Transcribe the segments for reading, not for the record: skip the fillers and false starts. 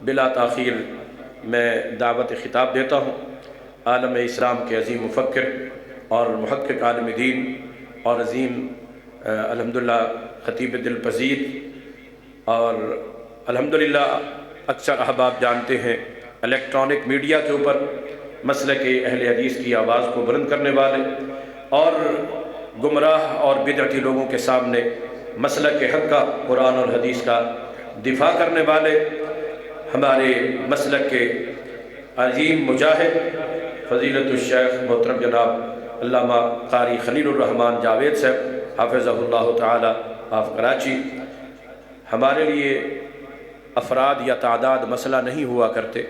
بلا تاخیر میں دعوت خطاب دیتا ہوں عالم اسلام کے عظیم مفکر اور محقق عالم دین اور عظیم الحمدللہ خطیب دل پذیر، اور الحمدللہ اکثر احباب جانتے ہیں الیکٹرانک میڈیا کے اوپر مسلک اہل حدیث کی آواز کو بلند کرنے والے اور گمراہ اور بدعتی لوگوں کے سامنے مسلک حق کا، قرآن اور حدیث کا دفاع کرنے والے ہمارے مسلک کے عظیم مجاہد فضیلت الشیخ محترم جناب علامہ قاری خلیل الرحمن جاوید صاحب حافظہ اللہ تعالی آف کراچی، ہمارے لیے افراد یا تعداد مسئلہ نہیں ہوا کرتے،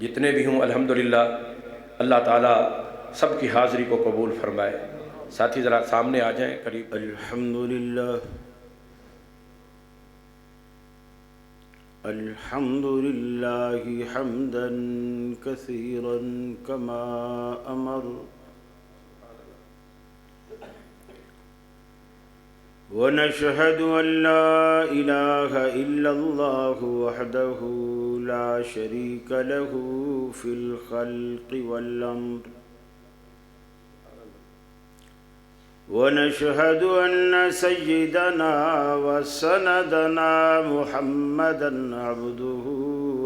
جتنے بھی ہوں الحمدللہ اللہ تعالیٰ سب کی حاضری کو قبول فرمائے۔ ساتھی ذرا سامنے آ جائیں قریب۔ الحمدللہ حمدا کثیرا کما امر، ونشهد ان لا اله الا الله وحده لا شريك له في الخلق والامر، ونشهد ان سيدنا وسندنا محمدا عبده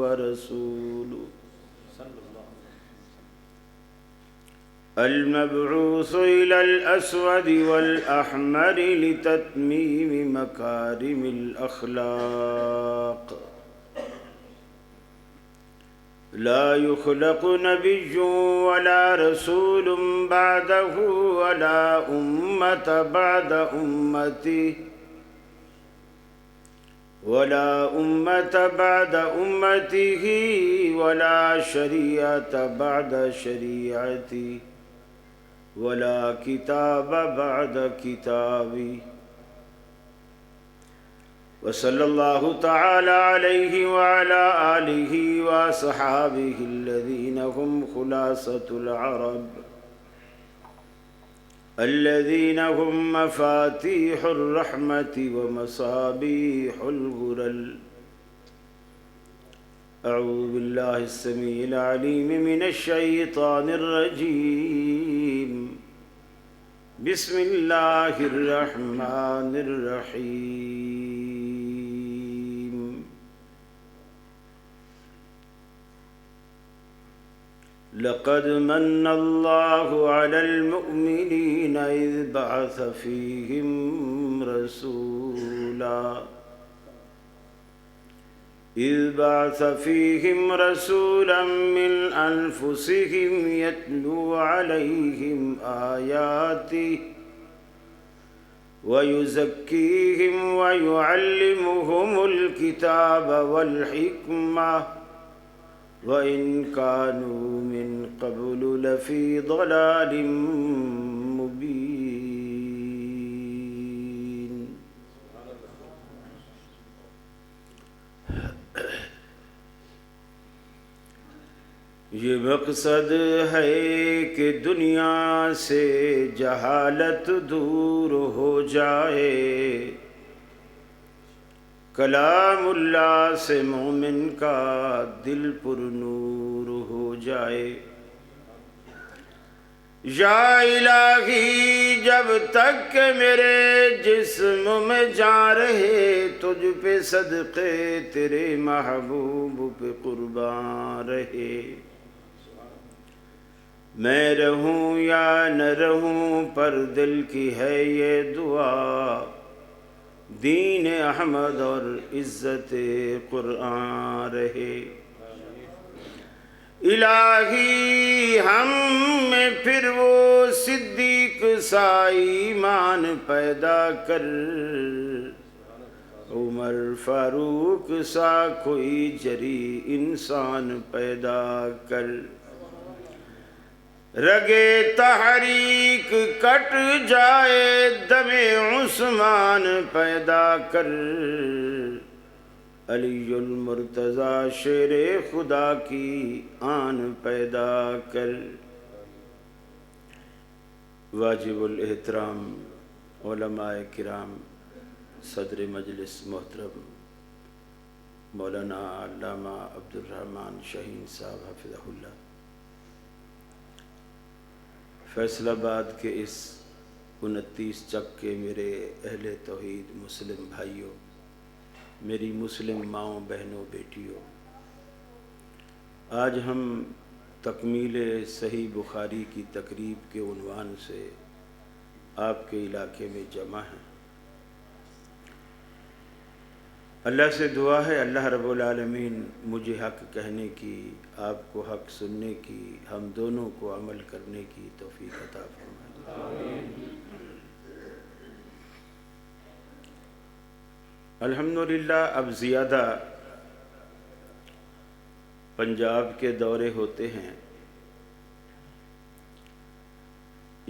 ورسوله المبعوث إلى الأسود والأحمر لتتميم مكارم الأخلاق، لا يخلق نبي ولا رسول بعده ولا أمة بعد أمته ولا شريعة بعد شريعته ولا كتاب بعد كتابي، وصلى الله تعالى عليه وعلى آله وأصحابه الذين هم خلاصة العرب، الذين هم مفاتيح الرحمة ومصابيح الغرل۔ أعوذ بالله السميع العليم من الشيطان الرجيم، بسم الله الرحمن الرحيم۔ لقد من الله على المؤمنين إذ بعث فيهم رسولا من أنفسهم يتلو عليهم آياته ويزكيهم ويعلمهم الكتاب والحكمة وإن كانوا من قبل لفي ضلال مبين۔ یہ مقصد ہے کہ دنیا سے جہالت دور ہو جائے، کلام اللہ سے مومن کا دل پر نور ہو جائے۔ یا الہی جب تک کہ میرے جسم میں جان رہے، تجھ پہ صدقے تیرے محبوب پہ قربان رہے، میں رہوں یا نہ رہوں پر دل کی ہے یہ دعا، دین احمد اور عزت قرآن رہے۔ الہی ہم میں پھر وہ صدیق سا ایمان پیدا کر، عمر فاروق سا کوئی جری انسان پیدا کر، رگے تحریک کٹ جائے دم عثمان پیدا کر، علی المرتضی شیر خدا کی آن پیدا کر۔ واجب الاحترام علماء کرام، صدر مجلس محترم، مولانا علامہ عبد الرحمن شاہین صاحب حفظہ اللہ، فیصل آباد کے اس 29 چک کے میرے اہل توحید مسلم بھائیوں، میری مسلم ماؤں بہنوں بیٹیوں، آج ہم تکمیل صحیح بخاری کی تقریب کے عنوان سے آپ کے علاقے میں جمع ہیں۔ اللہ سے دعا ہے اللہ رب العالمین مجھے حق کہنے کی، آپ کو حق سننے کی، ہم دونوں کو عمل کرنے کی توفیق عطا فرمائے۔ الحمدللہ اب زیادہ پنجاب کے دورے ہوتے ہیں،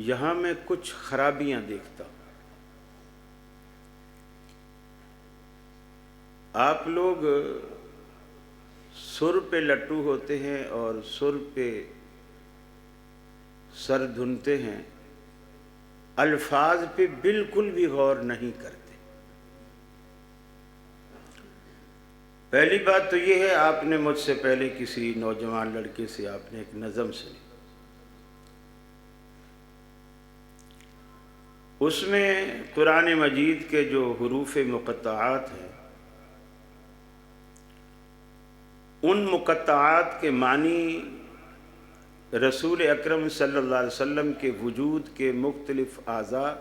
یہاں میں کچھ خرابیاں دیکھتا ہوں۔ آپ لوگ سر پہ لٹو ہوتے ہیں اور سر پہ سر دھنتے ہیں، الفاظ پہ بالکل بھی غور نہیں کرتے۔ پہلی بات تو یہ ہے، آپ نے مجھ سے پہلے کسی نوجوان لڑکے سے آپ نے ایک نظم سنی، اس میں قرآن مجید کے جو حروف مقطعات ہیں، ان مقطعات کے معنی رسول اکرم صلی اللہ علیہ وسلم کے وجود کے مختلف اعضاء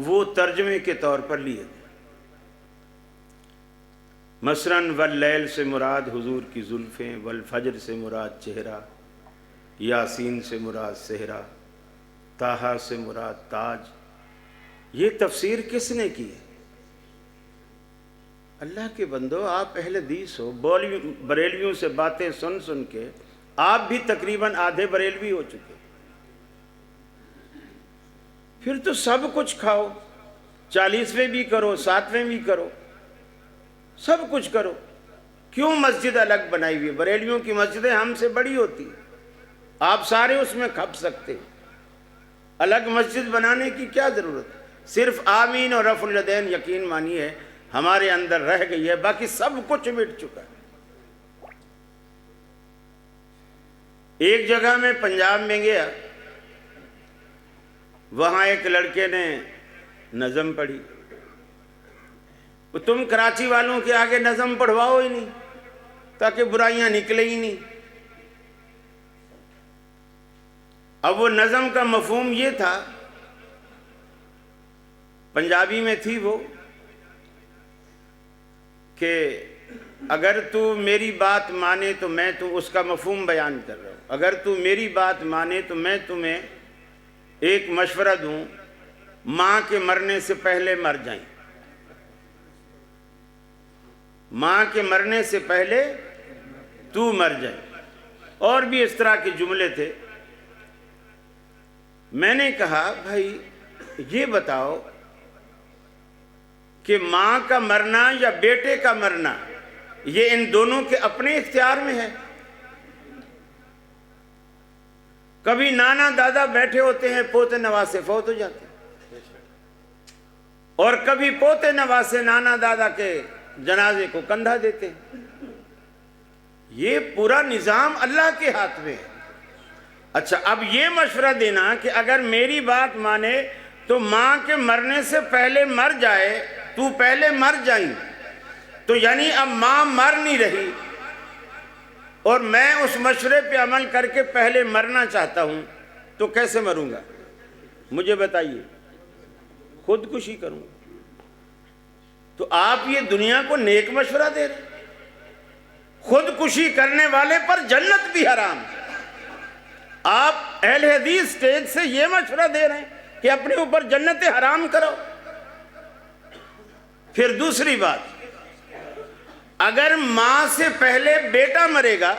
وہ ترجمے کے طور پر لیے گئے۔ مثلاً واللیل سے مراد حضور کی زلفیں، والفجر سے مراد چہرہ، یاسین سے مراد صحرا، طٰہٰ سے مراد تاج۔ یہ تفسیر کس نے کی ہے؟ اللہ کے بندو، آپ اہل حدیث ہو، بریلویوں سے باتیں سن سن کے آپ بھی تقریباً آدھے بریلوی ہو چکے، پھر تو سب کچھ کھاؤ، 40ویں بھی کرو، 7ویں بھی کرو، سب کچھ کرو، کیوں مسجد الگ بنائی ہوئی ہے؟ بریلویوں کی مسجدیں ہم سے بڑی ہوتی ہیں، آپ سارے اس میں کھپ سکتے ہیں، الگ مسجد بنانے کی کیا ضرورت ہے؟ صرف آمین اور رفع الیدین یقین مانی ہے ہمارے اندر رہ گئی ہے، باقی سب کچھ مٹ چکا ہے۔ ایک جگہ میں پنجاب میں گیا، وہاں ایک لڑکے نے نظم پڑھی، تم کراچی والوں کے آگے نظم پڑھواؤ ہی نہیں تاکہ برائیاں نکلے ہی نہیں۔ اب وہ نظم کا مفہوم یہ تھا، پنجابی میں تھی وہ، کہ اگر تو میری بات مانے تو میں تو اس کا مفہوم بیان کر رہا ہوں، اگر تو میری بات مانے تو میں تمہیں ایک مشورہ دوں، ماں کے مرنے سے پہلے مر جائیں، ماں کے مرنے سے پہلے تو مر جائیں۔ اور بھی اس طرح کے جملے تھے۔ میں نے کہا بھائی یہ بتاؤ کہ ماں کا مرنا یا بیٹے کا مرنا یہ ان دونوں کے اپنے اختیار میں ہے؟ کبھی نانا دادا بیٹھے ہوتے ہیں، پوتے نواسے فوت ہو جاتے ہیں، اور کبھی پوتے نواسے نانا دادا کے جنازے کو کندھا دیتے ہیں۔ یہ پورا نظام اللہ کے ہاتھ میں ہے۔ اچھا، اب یہ مشورہ دینا کہ اگر میری بات مانے تو ماں کے مرنے سے پہلے مر جائے، تو پہلے مر جائیں، تو یعنی اب ماں مر نہیں رہی اور میں اس مشورے پہ عمل کر کے پہلے مرنا چاہتا ہوں، تو کیسے مروں گا؟ مجھے بتائیے، خودکشی کروں گا؟ تو آپ یہ دنیا کو نیک مشورہ دے رہے ہیں، خودکشی کرنے والے پر جنت بھی حرام۔ آپ اہل حدیث سٹیج سے یہ مشورہ دے رہے ہیں کہ اپنے اوپر جنت حرام کرو۔ پھر دوسری بات، اگر ماں سے پہلے بیٹا مرے گا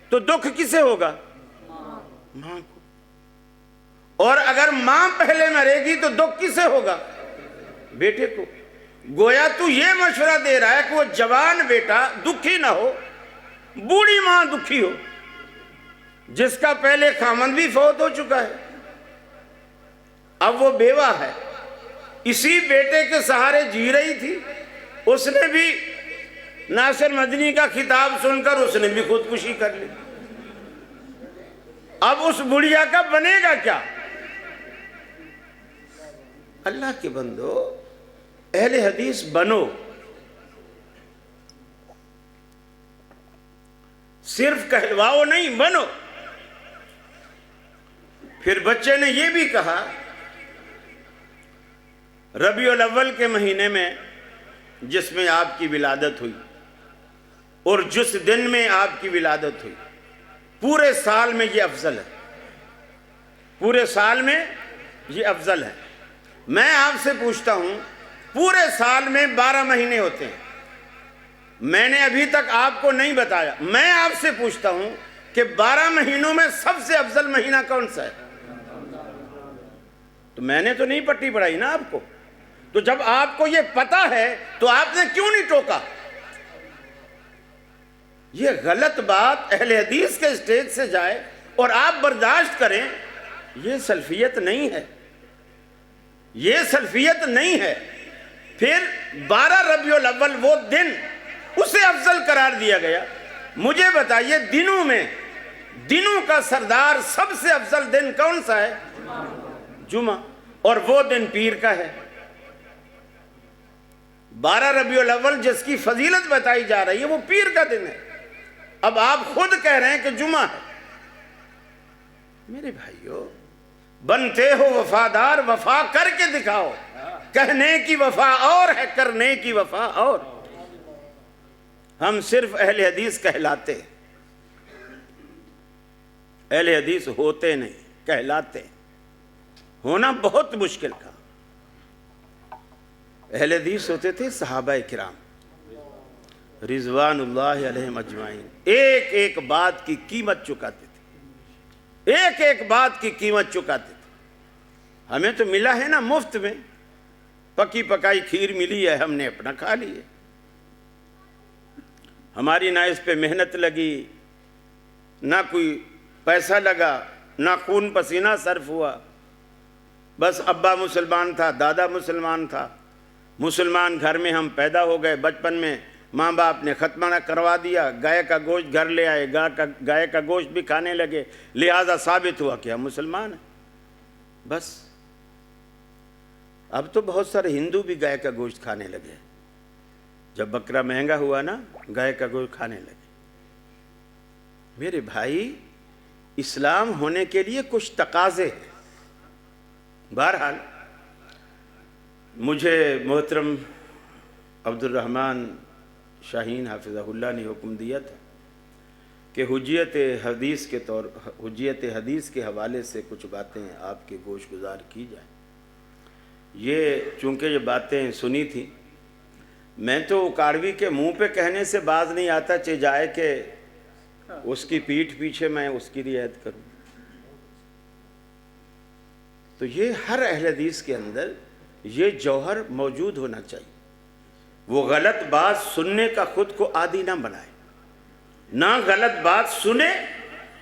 تو دکھ کسے ہوگا؟ ماں کو۔ اور اگر ماں پہلے مرے گی تو دکھ کسے ہوگا؟ بیٹے کو۔ گویا تو یہ مشورہ دے رہا ہے کہ وہ جوان بیٹا دکھی نہ ہو، بوڑھی ماں دکھی ہو، جس کا پہلے خامند بھی فوت ہو چکا ہے، اب وہ بیوہ ہے، اسی بیٹے کے سہارے جی رہی تھی، اس نے بھی ناصر مدنی کا خطاب سن کر اس نے بھی خودکشی کر لی۔ اب اس بڑھیا کا بنے گا کیا؟ اللہ کے بندو، اہل حدیث بنو، صرف کہلواؤ نہیں، بنو۔ پھر بچے نے یہ بھی کہا ربیع الاول کے مہینے میں جس میں آپ کی ولادت ہوئی اور جس دن میں آپ کی ولادت ہوئی، پورے سال میں یہ افضل ہے، پورے سال میں یہ افضل ہے۔ میں آپ سے پوچھتا ہوں، پورے سال میں 12 مہینے ہوتے ہیں، میں نے ابھی تک آپ کو نہیں بتایا، میں آپ سے پوچھتا ہوں کہ 12 مہینوں میں سب سے افضل مہینہ کون سا ہے؟ تو میں نے تو نہیں پٹی پڑھائی نا آپ کو، تو جب آپ کو یہ پتا ہے تو آپ نے کیوں نہیں ٹوکا؟ یہ غلط بات اہل حدیث کے اسٹیج سے جائے اور آپ برداشت کریں، یہ سلفیت نہیں ہے، یہ سلفیت نہیں ہے۔ پھر 12 ربیع الاول وہ دن اسے افضل قرار دیا گیا۔ مجھے بتائیے دنوں میں، دنوں کا سردار سب سے افضل دن کون سا ہے؟ جمعہ، اور وہ دن پیر کا ہے۔ 12 ربیع الاول جس کی فضیلت بتائی جا رہی ہے وہ پیر کا دن ہے، اب آپ خود کہہ رہے ہیں کہ جمعہ ہے۔ میرے بھائیو، بنتے ہو وفادار، وفا کر کے دکھاؤ۔ کہنے کی وفا اور ہے، کرنے کی وفا اور۔ ہم صرف اہل حدیث کہلاتے، اہل حدیث ہوتے نہیں، کہلاتے۔ ہونا بہت مشکل تھا۔ اہل حدیث ہوتے تھے صحابہ کرام رضوان اللہ علیہم اجمعین، ایک ایک بات کی قیمت چکاتے تھے، ایک ایک بات کی قیمت چکاتے تھے۔ ہمیں تو ملا ہے نا مفت میں، پکی پکائی کھیر ملی ہے، ہم نے اپنا کھا لی ہے، ہماری نہ اس پہ محنت لگی، نہ کوئی پیسہ لگا، نہ خون پسینہ صرف ہوا۔ بس ابا مسلمان تھا، دادا مسلمان تھا، مسلمان گھر میں ہم پیدا ہو گئے۔ بچپن میں ماں باپ نے ختمہ کروا دیا، گائے کا گوشت گھر لے آئے، گائے کا گوشت بھی کھانے لگے، لہذا ثابت ہوا کہ ہم مسلمان ہیں۔ بس اب تو بہت سارے ہندو بھی گائے کا گوشت کھانے لگے، جب بکرا مہنگا ہوا نا، گائے کا گوشت کھانے لگے۔ میرے بھائی، اسلام ہونے کے لیے کچھ تقاضے ہیں۔ بہرحال مجھے محترم عبد الرحمن شاہین حافظہ اللہ نے حکم دیا تھا کہ حجیت حدیث کے حوالے سے کچھ باتیں آپ کے گوش گزار کی جائیں۔ یہ چونکہ یہ باتیں سنی تھی، میں تو اکاڑوی کے منہ پہ کہنے سے باز نہیں آتا، چہ جائے کہ اس کی پیٹھ پیچھے میں اس کی رعایت کروں۔ تو یہ ہر اہل حدیث کے اندر یہ جوہر موجود ہونا چاہیے۔ وہ غلط بات سننے کا خود کو عادی نہ بنائے، نہ غلط بات سنے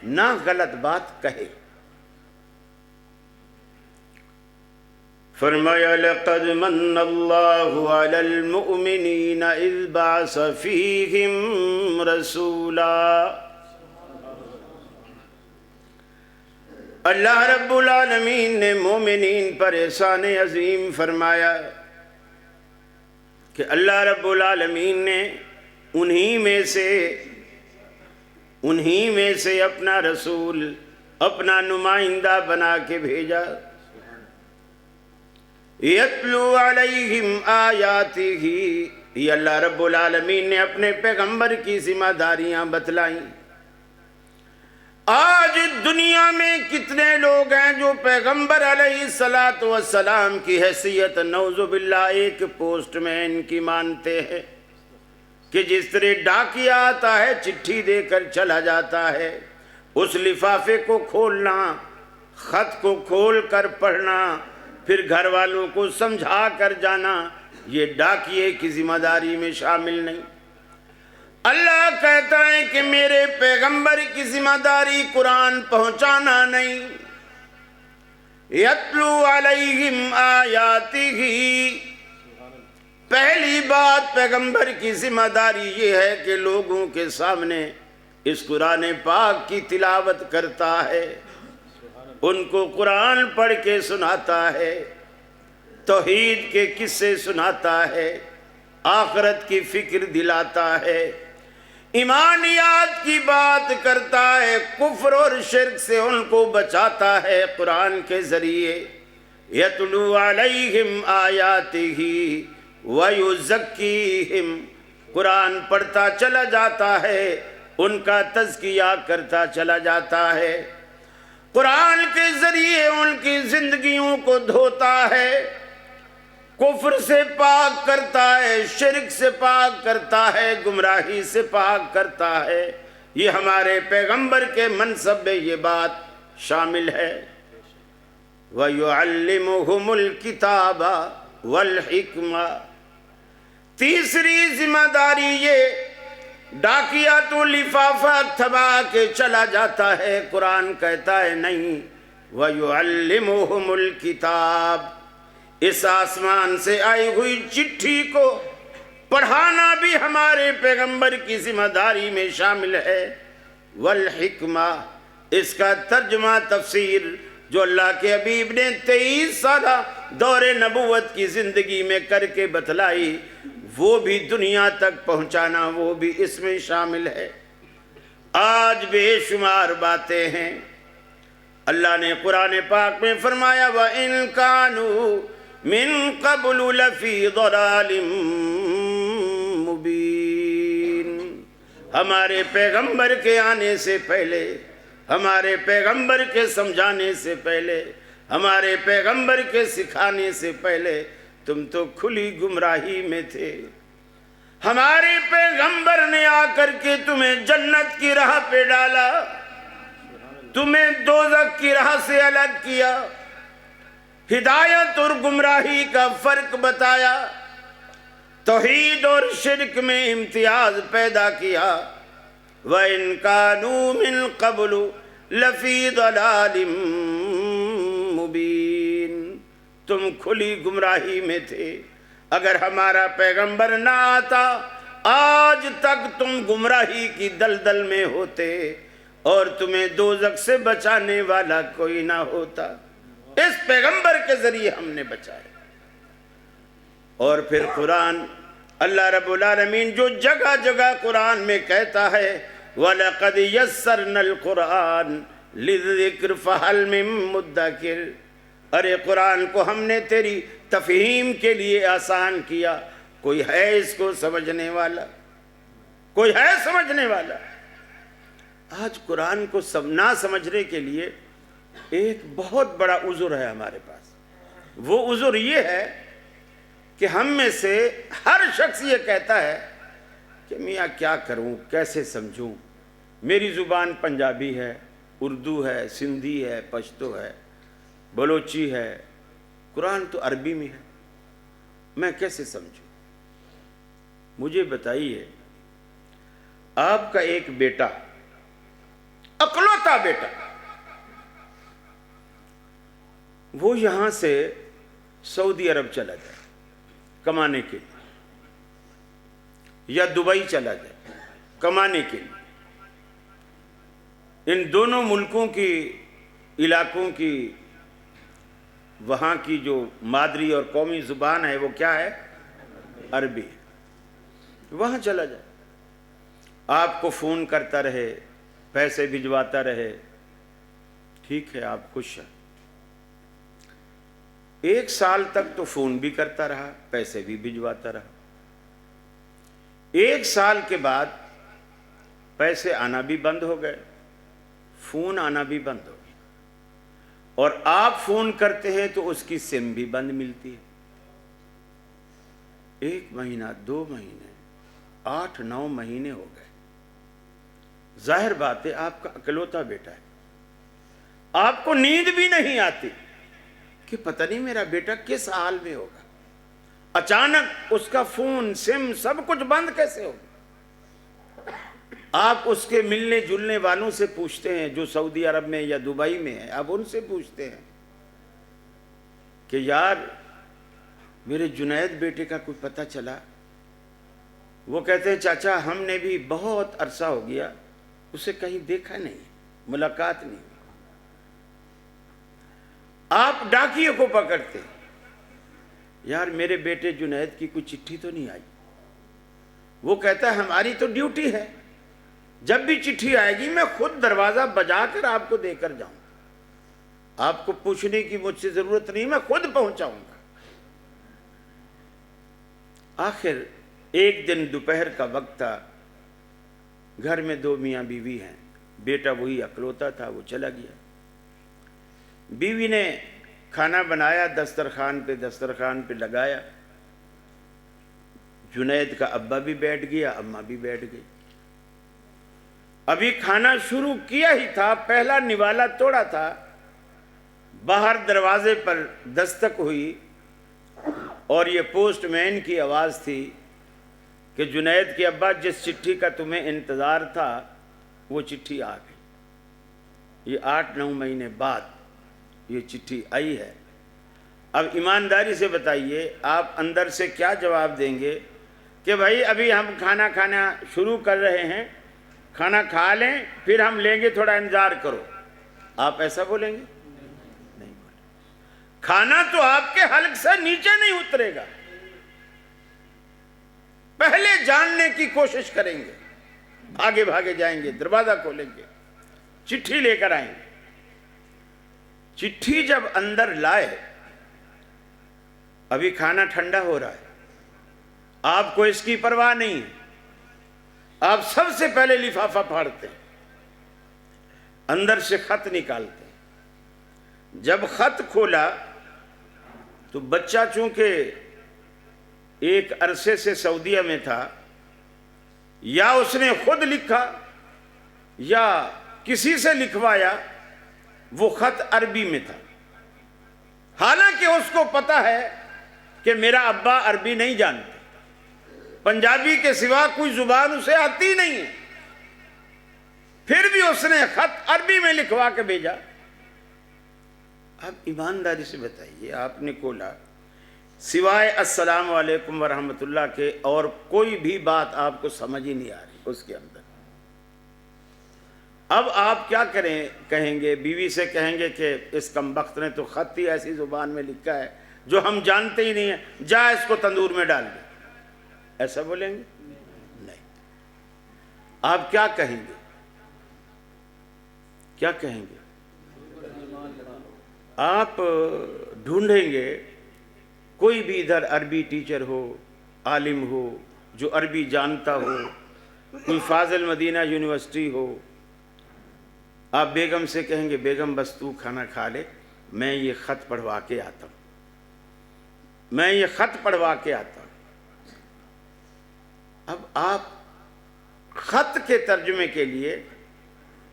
نہ غلط بات کہے۔ فرمایا لقد من اللہ علی المؤمنین اذ بعث فیہم رسولا۔ اللہ رب العالمین نے مومنین پر احسان عظیم فرمایا کہ اللہ رب العالمین نے انہی میں سے اپنا رسول، اپنا نمائندہ بنا کے بھیجا۔ یتلو علیہم آیاتہ، یہ اللہ رب العالمین نے اپنے پیغمبر کی ذمہ داریاں بتلائیں۔ آج دنیا میں کتنے لوگ ہیں جو پیغمبر علیہ السلام کی حیثیت نعوذ باللہ ایک پوسٹ مین کی مانتے ہیں کہ جس طرح ڈاکیا آتا ہے چٹھی دے کر چلا جاتا ہے، اس لفافے کو کھولنا، خط کو کھول کر پڑھنا، پھر گھر والوں کو سمجھا کر جانا، یہ ڈاکیے کی ذمہ داری میں شامل نہیں۔ اللہ کہتا ہے کہ میرے پیغمبر کی ذمہ داری قرآن پہنچانا نہیں۔ یتلو علیہم آیاتہ، پہلی بات پیغمبر کی ذمہ داری یہ ہے کہ لوگوں کے سامنے اس قرآن پاک کی تلاوت کرتا ہے، ان کو قرآن پڑھ کے سناتا ہے، توحید کے قصے سناتا ہے، آخرت کی فکر دلاتا ہے، ایمانیات کی بات کرتا ہے، کفر اور شرک سے ان کو بچاتا ہے قرآن کے ذریعے۔ یتلو علیہم آیاتہ ویزکیہم، قرآن پڑھتا چلا جاتا ہے، ان کا تزکیہ کرتا چلا جاتا ہے، قرآن کے ذریعے ان کی زندگیوں کو دھوتا ہے، کفر سے پاک کرتا ہے، شرک سے پاک کرتا ہے، گمراہی سے پاک کرتا ہے۔ یہ ہمارے پیغمبر کے منصب میں یہ بات شامل ہے۔ وَيُعَلِّمُهُمُ الْكِتَابَ وَالْحِكْمَةَ، تیسری ذمہ داری یہ، ڈاکیا تو لفافہ تھما کے چلا جاتا ہے، قرآن کہتا ہے نہیں، وَيُعَلِّمُهُمُ الْكِتَابَ، اس آسمان سے آئی ہوئی چٹھی کو پڑھانا بھی ہمارے پیغمبر کی ذمہ داری میں شامل ہے۔ والحکمہ، اس کا ترجمہ تفسیر جو اللہ کے حبیب نے 23 سالہ دور نبوت کی زندگی میں کر کے بتلائی، وہ بھی دنیا تک پہنچانا، وہ بھی اس میں شامل ہے۔ آج بے شمار باتیں ہیں۔ اللہ نے قرآن پاک میں فرمایا وَإِن كَانُوا مِن قَبْلُ لَفِي ضَلَالٍ مُبِينٍ، ہمارے پیغمبر کے آنے سے پہلے، ہمارے پیغمبر کے سمجھانے سے پہلے، ہمارے پیغمبر کے سکھانے سے پہلے تم تو کھلی گمراہی میں تھے۔ ہمارے پیغمبر نے آ کر کے تمہیں جنت کی راہ پہ ڈالا، تمہیں دوزخ کی راہ سے الگ کیا، ہدایت اور گمراہی کا فرق بتایا، توحید اور شرک میں امتیاز پیدا کیا۔ وَإِن كَانُوا مِن قَبْلُ لَفِي ضَلَالٍ مُبِينٍ، تم کھلی گمراہی میں تھے۔ اگر ہمارا پیغمبر نہ آتا، آج تک تم گمراہی کی دلدل میں ہوتے اور تمہیں دوزخ سے بچانے والا کوئی نہ ہوتا۔ اس پیغمبر کے ذریعے ہم نے بچایا۔ اور پھر قرآن، اللہ رب العالمین جو جگہ جگہ قرآن میں کہتا ہے وَلَقَدْ يَسَّرْنَا الْقُرْآنَ لِلذِّكْرِ فَهَلْ مِن مُدَّكِرٍ، ارے قرآن کو ہم نے تیری تفہیم کے لیے آسان کیا، کوئی ہے اس کو سمجھنے والا؟ کوئی ہے سمجھنے والا؟ آج قرآن کو نہ سمجھنے کے لیے ایک بہت بڑا عذر ہے ہمارے پاس۔ وہ عذر یہ ہے کہ ہم میں سے ہر شخص یہ کہتا ہے کہ میاں کیا کروں، کیسے سمجھوں، میری زبان پنجابی ہے، اردو ہے، سندھی ہے، پشتو ہے، بلوچی ہے، قرآن تو عربی میں ہے، میں کیسے سمجھوں؟ مجھے بتائیے، آپ کا ایک بیٹا، اکلوتا بیٹا، وہ یہاں سے سعودی عرب چلا جائے کمانے کے لیے، یا دبئی چلا جائے کمانے کے لیے، ان دونوں ملکوں کی، علاقوں کی، وہاں کی جو مادری اور قومی زبان ہے وہ کیا ہے؟ عربی ہے۔ وہاں چلا جائے، آپ کو فون کرتا رہے، پیسے بھجواتا رہے، ٹھیک ہے، آپ خوش ہیں۔ 1 سال تک تو فون بھی کرتا رہا، پیسے بھی بھجواتا رہا۔ 1 سال کے بعد پیسے آنا بھی بند ہو گئے، فون آنا بھی بند ہو گیا، اور آپ فون کرتے ہیں تو اس کی سم بھی بند ملتی ہے۔ 1 مہینہ، 2 مہینے، 8-9 مہینے ہو گئے۔ ظاہر بات ہے آپ کا اکلوتا بیٹا ہے، آپ کو نیند بھی نہیں آتی کہ پتہ نہیں میرا بیٹا کس حال میں ہوگا۔ اچانک اس کا فون، سم، سب کچھ بند کیسے ہوگا؟ آپ اس کے ملنے جلنے والوں سے پوچھتے ہیں جو سعودی عرب میں یا دبئی میں ہیں، آپ ان سے پوچھتے ہیں کہ یار میرے جنید بیٹے کا کوئی پتہ چلا؟ وہ کہتے ہیں چاچا ہم نے بھی بہت عرصہ ہو گیا اسے کہیں دیکھا نہیں، ملاقات نہیں۔ آپ ڈاکیوں کو پکڑتے، یار میرے بیٹے جنید کی کوئی چٹھی تو نہیں آئی؟ وہ کہتا ہے ہماری تو ڈیوٹی ہے، جب بھی چٹھی آئے گی میں خود دروازہ بجا کر آپ کو دے کر جاؤں، آپ کو پوچھنے کی مجھ سے ضرورت نہیں، میں خود پہنچاؤں گا۔ آخر ایک دن دوپہر کا وقت تھا، گھر میں 2 میاں بیوی ہیں، بیٹا وہی اکلوتا تھا، وہ چلا گیا۔ بیوی نے کھانا بنایا، دسترخوان پہ لگایا، جنید کا ابا بھی بیٹھ گیا، اماں بھی بیٹھ گئی۔ ابھی کھانا شروع کیا ہی تھا، پہلا نوالا توڑا تھا، باہر دروازے پر دستک ہوئی اور یہ پوسٹ مین کی آواز تھی کہ جنید کے ابا جس چٹھی کا تمہیں انتظار تھا وہ چٹھی آ گئی۔ یہ 8-9 مہینے بعد یہ چٹھی آئی ہے۔ اب ایمانداری سے بتائیے آپ اندر سے کیا جواب دیں گے کہ بھائی ابھی ہم کھانا کھانا شروع کر رہے ہیں، کھانا کھا لیں پھر ہم لیں گے، تھوڑا انتظار کرو، آپ ایسا بولیں گے؟ نہیں بولیں۔ کھانا تو آپ کے حلق سے نیچے نہیں اترے گا، پہلے جاننے کی کوشش کریں گے، آگے بھاگے جائیں گے، دروازہ کھولیں گے، چٹھی لے کر آئیں گے۔ چٹھی جب اندر لائے، ابھی کھانا ٹھنڈا ہو رہا ہے، آپ کو اس کی پرواہ نہیں، آپ سب سے پہلے لفافہ پھاڑتے ہیں، اندر سے خط نکالتے ہیں۔ جب خط کھولا تو بچہ چونکہ ایک عرصے سے سعودیہ میں تھا، یا اس نے خود لکھا یا کسی سے لکھوایا، وہ خط عربی میں تھا، حالانکہ اس کو پتا ہے کہ میرا ابا عربی نہیں جانتا، پنجابی کے سوا کوئی زبان اسے آتی نہیں ہے، پھر بھی اس نے خط عربی میں لکھوا کے بھیجا۔ اب ایمانداری سے بتائیے آپ نے کھولا، سوائے السلام علیکم ورحمۃ اللہ کے اور کوئی بھی بات آپ کو سمجھ ہی نہیں آ رہی اس کے اندر۔ اب آپ کیا کہیں گے؟ بیوی سے کہیں گے کہ اس کمبخت نے تو خط ہی ایسی زبان میں لکھا ہے جو ہم جانتے ہی نہیں ہیں، جا اس کو تندور میں ڈال دیں، ایسا بولیں گے؟ نہیں۔ آپ کیا کہیں گے؟ کیا کہیں گے؟ آپ ڈھونڈیں گے کوئی بھی ادھر عربی ٹیچر ہو، عالم ہو جو عربی جانتا ہو، کوئی فاضل مدینہ یونیورسٹی ہو، آپ بیگم سے کہیں گے بیگم بس تو کھانا کھا لے، میں یہ خط پڑھوا کے آتا ہوں، میں یہ خط پڑھوا کے آتا ہوں۔ اب آپ خط کے ترجمے کے لیے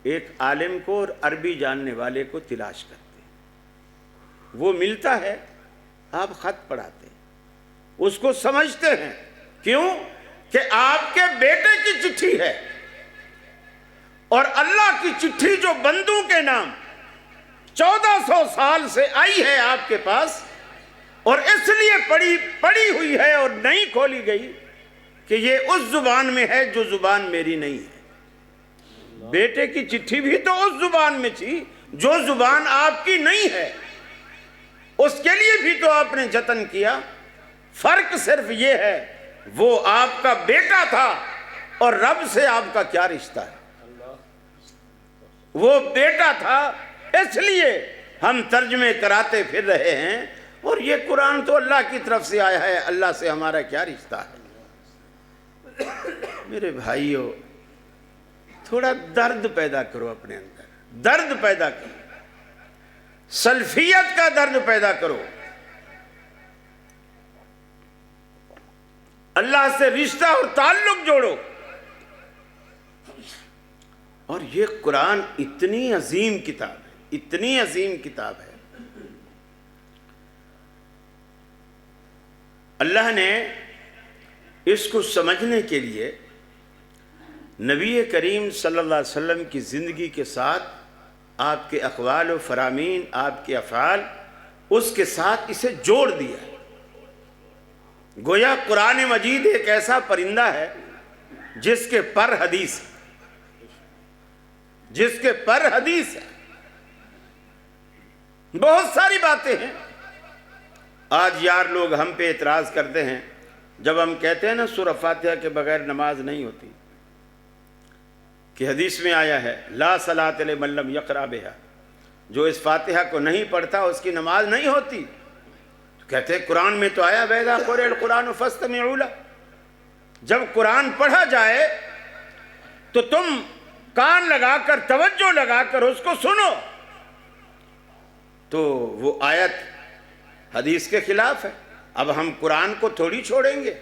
ایک عالم کو اور عربی جاننے والے کو تلاش کرتے ہیں، وہ ملتا ہے، آپ خط پڑھاتے ہیں، اس کو سمجھتے ہیں، کیوں کہ آپ کے بیٹے کی چٹھی ہے، اور اللہ کی چٹھی جو بندوں کے نام 1400 سال سے آئی ہے آپ کے پاس، اور اس لیے پڑی ہوئی ہے اور نہیں کھولی گئی کہ یہ اس زبان میں ہے جو زبان میری نہیں ہے۔ بیٹے کی چٹھی بھی تو اس زبان میں تھی جو زبان آپ کی نہیں ہے، اس کے لیے بھی تو آپ نے جتن کیا۔ فرق صرف یہ ہے وہ آپ کا بیٹا تھا اور رب سے آپ کا کیا رشتہ ہے۔ وہ بیٹا تھا اس لیے ہم ترجمے کراتے پھر رہے ہیں، اور یہ قرآن تو اللہ کی طرف سے آیا ہے، اللہ سے ہمارا کیا رشتہ ہے۔ میرے بھائیو، تھوڑا درد پیدا کرو اپنے اندر، درد پیدا کرو، سلفیت کا درد پیدا کرو، اللہ سے رشتہ اور تعلق جوڑو۔ اور یہ قرآن اتنی عظیم کتاب ہے، اتنی عظیم کتاب ہے، اللہ نے اس کو سمجھنے کے لیے نبی کریم صلی اللہ علیہ وسلم کی زندگی کے ساتھ آپ کے اقوال و فرامین، آپ کے افعال، اس کے ساتھ اسے جوڑ دیا ہے۔ گویا قرآن مجید ایک ایسا پرندہ ہے جس کے پر حدیث ہے، جس کے پر حدیث ہے۔ بہت ساری باتیں ہیں۔ آج یار لوگ ہم پہ اعتراض کرتے ہیں جب ہم کہتے ہیں نا سورہ فاتحہ کے بغیر نماز نہیں ہوتی، کہ حدیث میں آیا ہے لا صلاۃ لمن لم یقرأ بہا، جو اس فاتحہ کو نہیں پڑھتا اس کی نماز نہیں ہوتی۔ تو کہتے ہیں قرآن میں تو آیا وَإِذَا قُرِئَ الْقُرْآنُ فَاسْتَمِعُوا لَهُ، جب قرآن پڑھا جائے تو تم کان لگا کر توجہ لگا کر اس کو سنو۔ تو وہ آیت حدیث کے خلاف ہے۔ اب ہم قرآن کو تھوڑی چھوڑیں گے،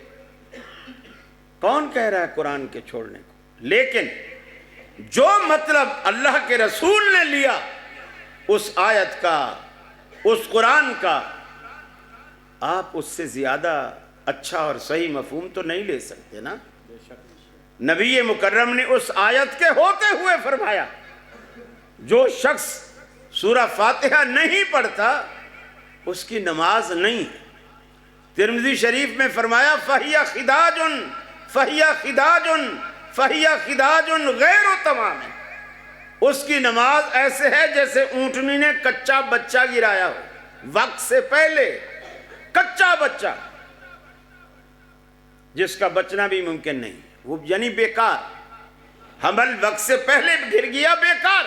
کون کہہ رہا ہے قرآن کے چھوڑنے کو؟ لیکن جو مطلب اللہ کے رسول نے لیا اس آیت کا، اس قرآن کا، آپ اس سے زیادہ اچھا اور صحیح مفہوم تو نہیں لے سکتے نا۔ نبی مکرم نے اس آیت کے ہوتے ہوئے فرمایا جو شخص سورہ فاتحہ نہیں پڑھتا اس کی نماز نہیں ہے۔ ترمذی شریف میں فرمایا فَهِيَ خِدَاجٌ فَهِيَ خِدَاجٌ فَهِيَ خِدَاجٌ غیر تمام، اس کی نماز ایسے ہے جیسے اونٹنی نے کچا بچہ گرایا ہو، وقت سے پہلے کچا بچہ جس کا بچنا بھی ممکن نہیں، وہ یعنی بیکار، حمل وقت سے پہلے گر گیا بیکار،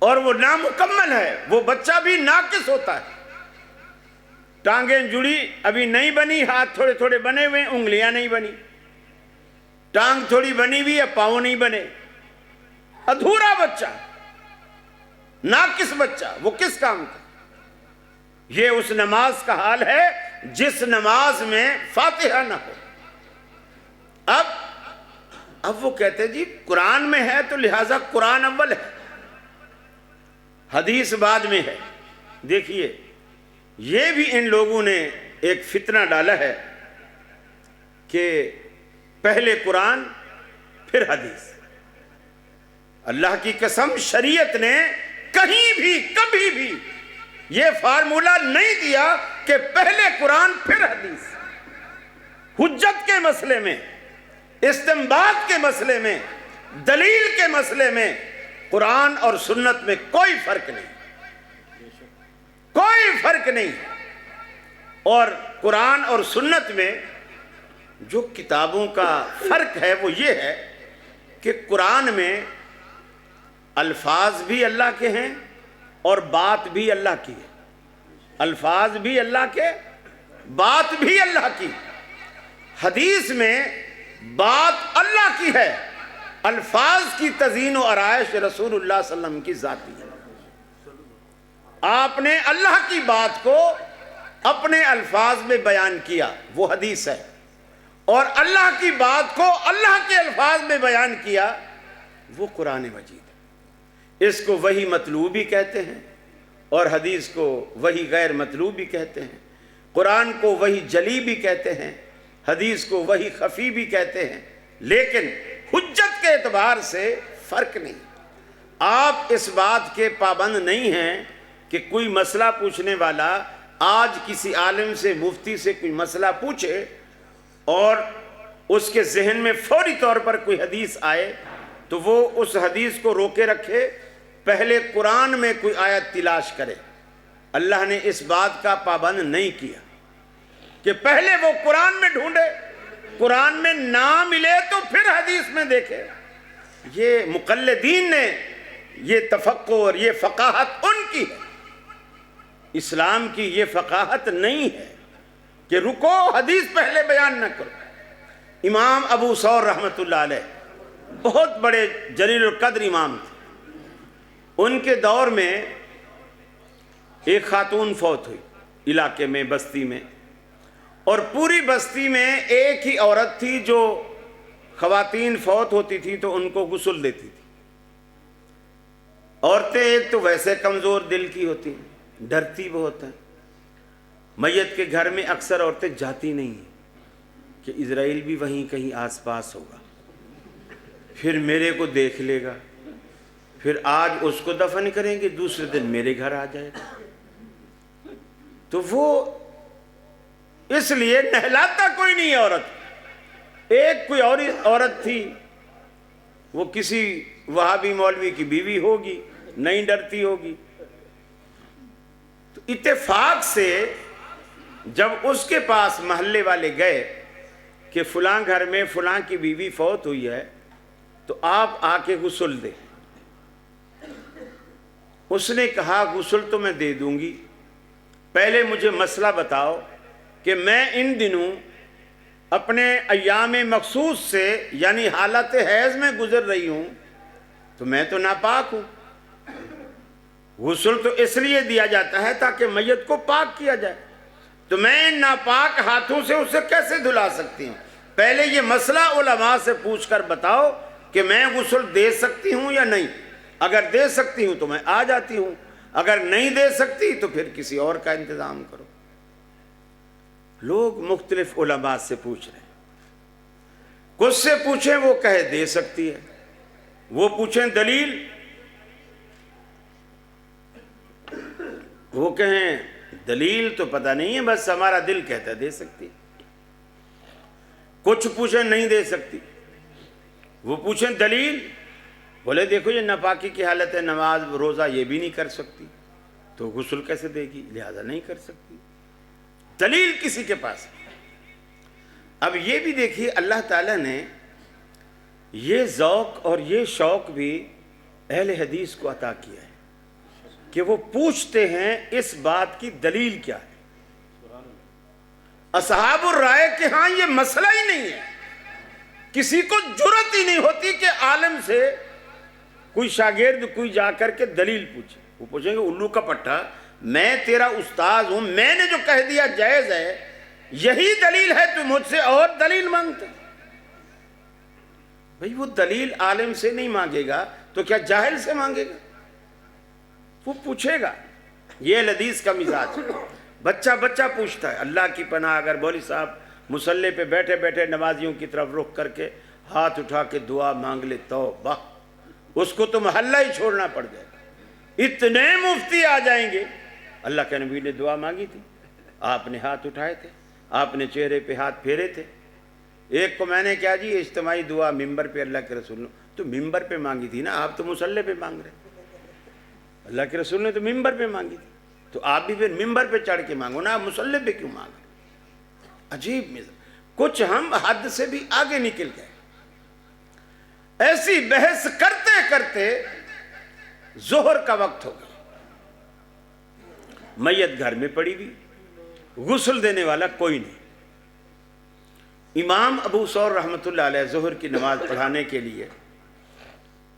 اور وہ نامکمل ہے، وہ بچہ بھی ناقص ہوتا ہے۔ ٹانگیں جڑی ابھی نہیں بنی، ہاتھ تھوڑے تھوڑے بنے ہوئے، انگلیاں نہیں بنی، ٹانگ تھوڑی بنی ہوئی ہے، پاؤں نہیں بنے، ادھورا بچہ، ناقص بچہ، وہ کس کام کا؟ یہ اس نماز کا حال ہے جس نماز میں فاتحہ نہ ہو۔ اب وہ کہتے جی قرآن میں ہے تو لہٰذا قرآن اول ہے، حدیث بعد میں ہے۔ دیکھیے یہ بھی ان لوگوں نے ایک فتنہ ڈالا ہے کہ پہلے قرآن پھر حدیث۔ اللہ کی قسم شریعت نے کہیں بھی کبھی بھی یہ فارمولہ نہیں دیا کہ پہلے قرآن پھر حدیث۔ حجت کے مسئلے میں، استنباط کے مسئلے میں، دلیل کے مسئلے میں قرآن اور سنت میں کوئی فرق نہیں، کوئی فرق نہیں۔ اور قرآن اور سنت میں جو کتابوں کا فرق ہے وہ یہ ہے کہ قرآن میں الفاظ بھی اللہ کے ہیں اور بات بھی اللہ کی ہے، الفاظ بھی اللہ کے، بات بھی اللہ کی۔ حدیث میں بات اللہ کی ہے، الفاظ کی تزیین و آرائش رسول اللہ صلی اللہ علیہ وسلم کی ذاتی ہے۔ آپ نے اللہ کی بات کو اپنے الفاظ میں بیان کیا، وہ حدیث ہے، اور اللہ کی بات کو اللہ کے الفاظ میں بیان کیا، وہ قرآن مجید ہے۔ اس کو وحی مطلوب بھی کہتے ہیں اور حدیث کو وحی غیر مطلوب بھی کہتے ہیں، قرآن کو وحی جلی بھی کہتے ہیں، حدیث کو وحی خفی بھی کہتے ہیں، لیکن حجت کے اعتبار سے فرق نہیں۔ آپ اس بات کے پابند نہیں ہیں کہ کوئی مسئلہ پوچھنے والا آج کسی عالم سے، مفتی سے کوئی مسئلہ پوچھے اور اس کے ذہن میں فوری طور پر کوئی حدیث آئے تو وہ اس حدیث کو روکے رکھے، پہلے قرآن میں کوئی آیت تلاش کرے۔ اللہ نے اس بات کا پابند نہیں کیا کہ پہلے وہ قرآن میں ڈھونڈے، قرآن میں نہ ملے تو پھر حدیث میں دیکھے۔ یہ مقلدین نے یہ تفقہ اور یہ فقاہت ان کی ہے، اسلام کی یہ فقاہت نہیں ہے کہ رکو حدیث پہلے بیان نہ کرو۔ امام ابو ثور رحمۃ اللہ علیہ بہت بڑے جلیل القدر امام تھے، ان کے دور میں ایک خاتون فوت ہوئی علاقے میں، بستی میں، اور پوری بستی میں ایک ہی عورت تھی جو خواتین فوت ہوتی تھی تو ان کو غسل دیتی تھی۔ عورتیں ایک تو ویسے کمزور دل کی ہوتی ہیں، ڈرتی بہت ہیں، میت کے گھر میں اکثر عورتیں جاتی نہیں ہیں کہ اسرائیل بھی وہیں کہیں آس پاس ہوگا، پھر میرے کو دیکھ لے گا، پھر آج اس کو دفن کریں گے، دوسرے دن میرے گھر آ جائے گا۔ تو وہ اس لیے نہلاتا کوئی نہیں ہے عورت. ایک کوئی اور عورت تھی، وہ کسی وہابی مولوی کی بیوی ہوگی، نہیں ڈرتی ہوگی. تو اتفاق سے جب اس کے پاس محلے والے گئے کہ فلاں گھر میں فلاں کی بیوی فوت ہوئی ہے تو آپ آ کے غسل دیں. اس نے کہا غسل تو میں دے دوں گی، پہلے مجھے مسئلہ بتاؤ کہ میں ان دنوں اپنے ایام مخصوص سے یعنی حالت حیض میں گزر رہی ہوں، تو میں تو ناپاک ہوں. غسل تو اس لیے دیا جاتا ہے تاکہ میت کو پاک کیا جائے، تو میں ان ناپاک ہاتھوں سے اسے کیسے دھلا سکتی ہوں؟ پہلے یہ مسئلہ علماء سے پوچھ کر بتاؤ کہ میں غسل دے سکتی ہوں یا نہیں. اگر دے سکتی ہوں تو میں آ جاتی ہوں، اگر نہیں دے سکتی تو پھر کسی اور کا انتظام کرو. لوگ مختلف علماء سے پوچھ رہے ہیں. کچھ سے پوچھیں وہ کہے دے سکتی ہے، وہ پوچھیں دلیل، وہ کہیں دلیل تو پتہ نہیں ہے، بس ہمارا دل کہتا ہے دے سکتی. کچھ پوچھیں نہیں دے سکتی، وہ پوچھیں دلیل، بولے دیکھو یہ ناپاکی کی حالت ہے، نماز روزہ یہ بھی نہیں کر سکتی، تو غسل کیسے دے گی؟ لہذا نہیں کر سکتی. دلیل کسی کے پاس. اب یہ بھی دیکھیے اللہ تعالیٰ نے یہ ذوق اور یہ شوق بھی اہل حدیث کو عطا کیا ہے کہ وہ پوچھتے ہیں اس بات کی دلیل کیا ہے. اصحاب الرائے کے ہاں یہ مسئلہ ہی نہیں ہے، کسی کو جرت ہی نہیں ہوتی کہ عالم سے کوئی شاگرد کوئی جا کر کے دلیل پوچھے. وہ پوچھیں گے الو کا پٹھا، میں تیرا استاذ ہوں، میں نے جو کہہ دیا جائز ہے یہی دلیل ہے، تو مجھ سے اور دلیل مانگتا. بھئی وہ دلیل عالم سے نہیں مانگے گا تو کیا جاہل سے مانگے گا؟ وہ پوچھے گا. یہ حدیث کا مزاج ہے. بچہ پوچھتا ہے. اللہ کی پناہ اگر مولوی صاحب مصلی پہ بیٹھے بیٹھے نمازیوں کی طرف رخ کر کے ہاتھ اٹھا کے دعا مانگ لے توبہ، اس کو تو محلہ ہی چھوڑنا پڑ جائے. اتنے مفتی آ جائیں گے. اللہ کے نبی نے دعا مانگی تھی، آپ نے ہاتھ اٹھائے تھے، آپ نے چہرے پہ ہاتھ پھیرے تھے. ایک کو میں نے کیا جی اجتماعی دعا ممبر پہ اللہ کے رسول نے تو ممبر پہ مانگی تھی نا، آپ تو مصلی پہ مانگ رہے. اللہ کے رسول نے تو ممبر پہ مانگی تھی، تو آپ بھی پھر ممبر پہ چڑھ کے مانگو نا، آپ مصلی پہ کیوں مانگ رہے؟ عجیب مزاج. کچھ ہم حد سے بھی آگے نکل گئے. ایسی بحث کرتے کرتے ظہر کا وقت ہو گیا. میت گھر میں پڑی ہوئی، غسل دینے والا کوئی نہیں. امام ابو ثور رحمۃ اللہ علیہ ظہر کی نماز پڑھانے کے لیے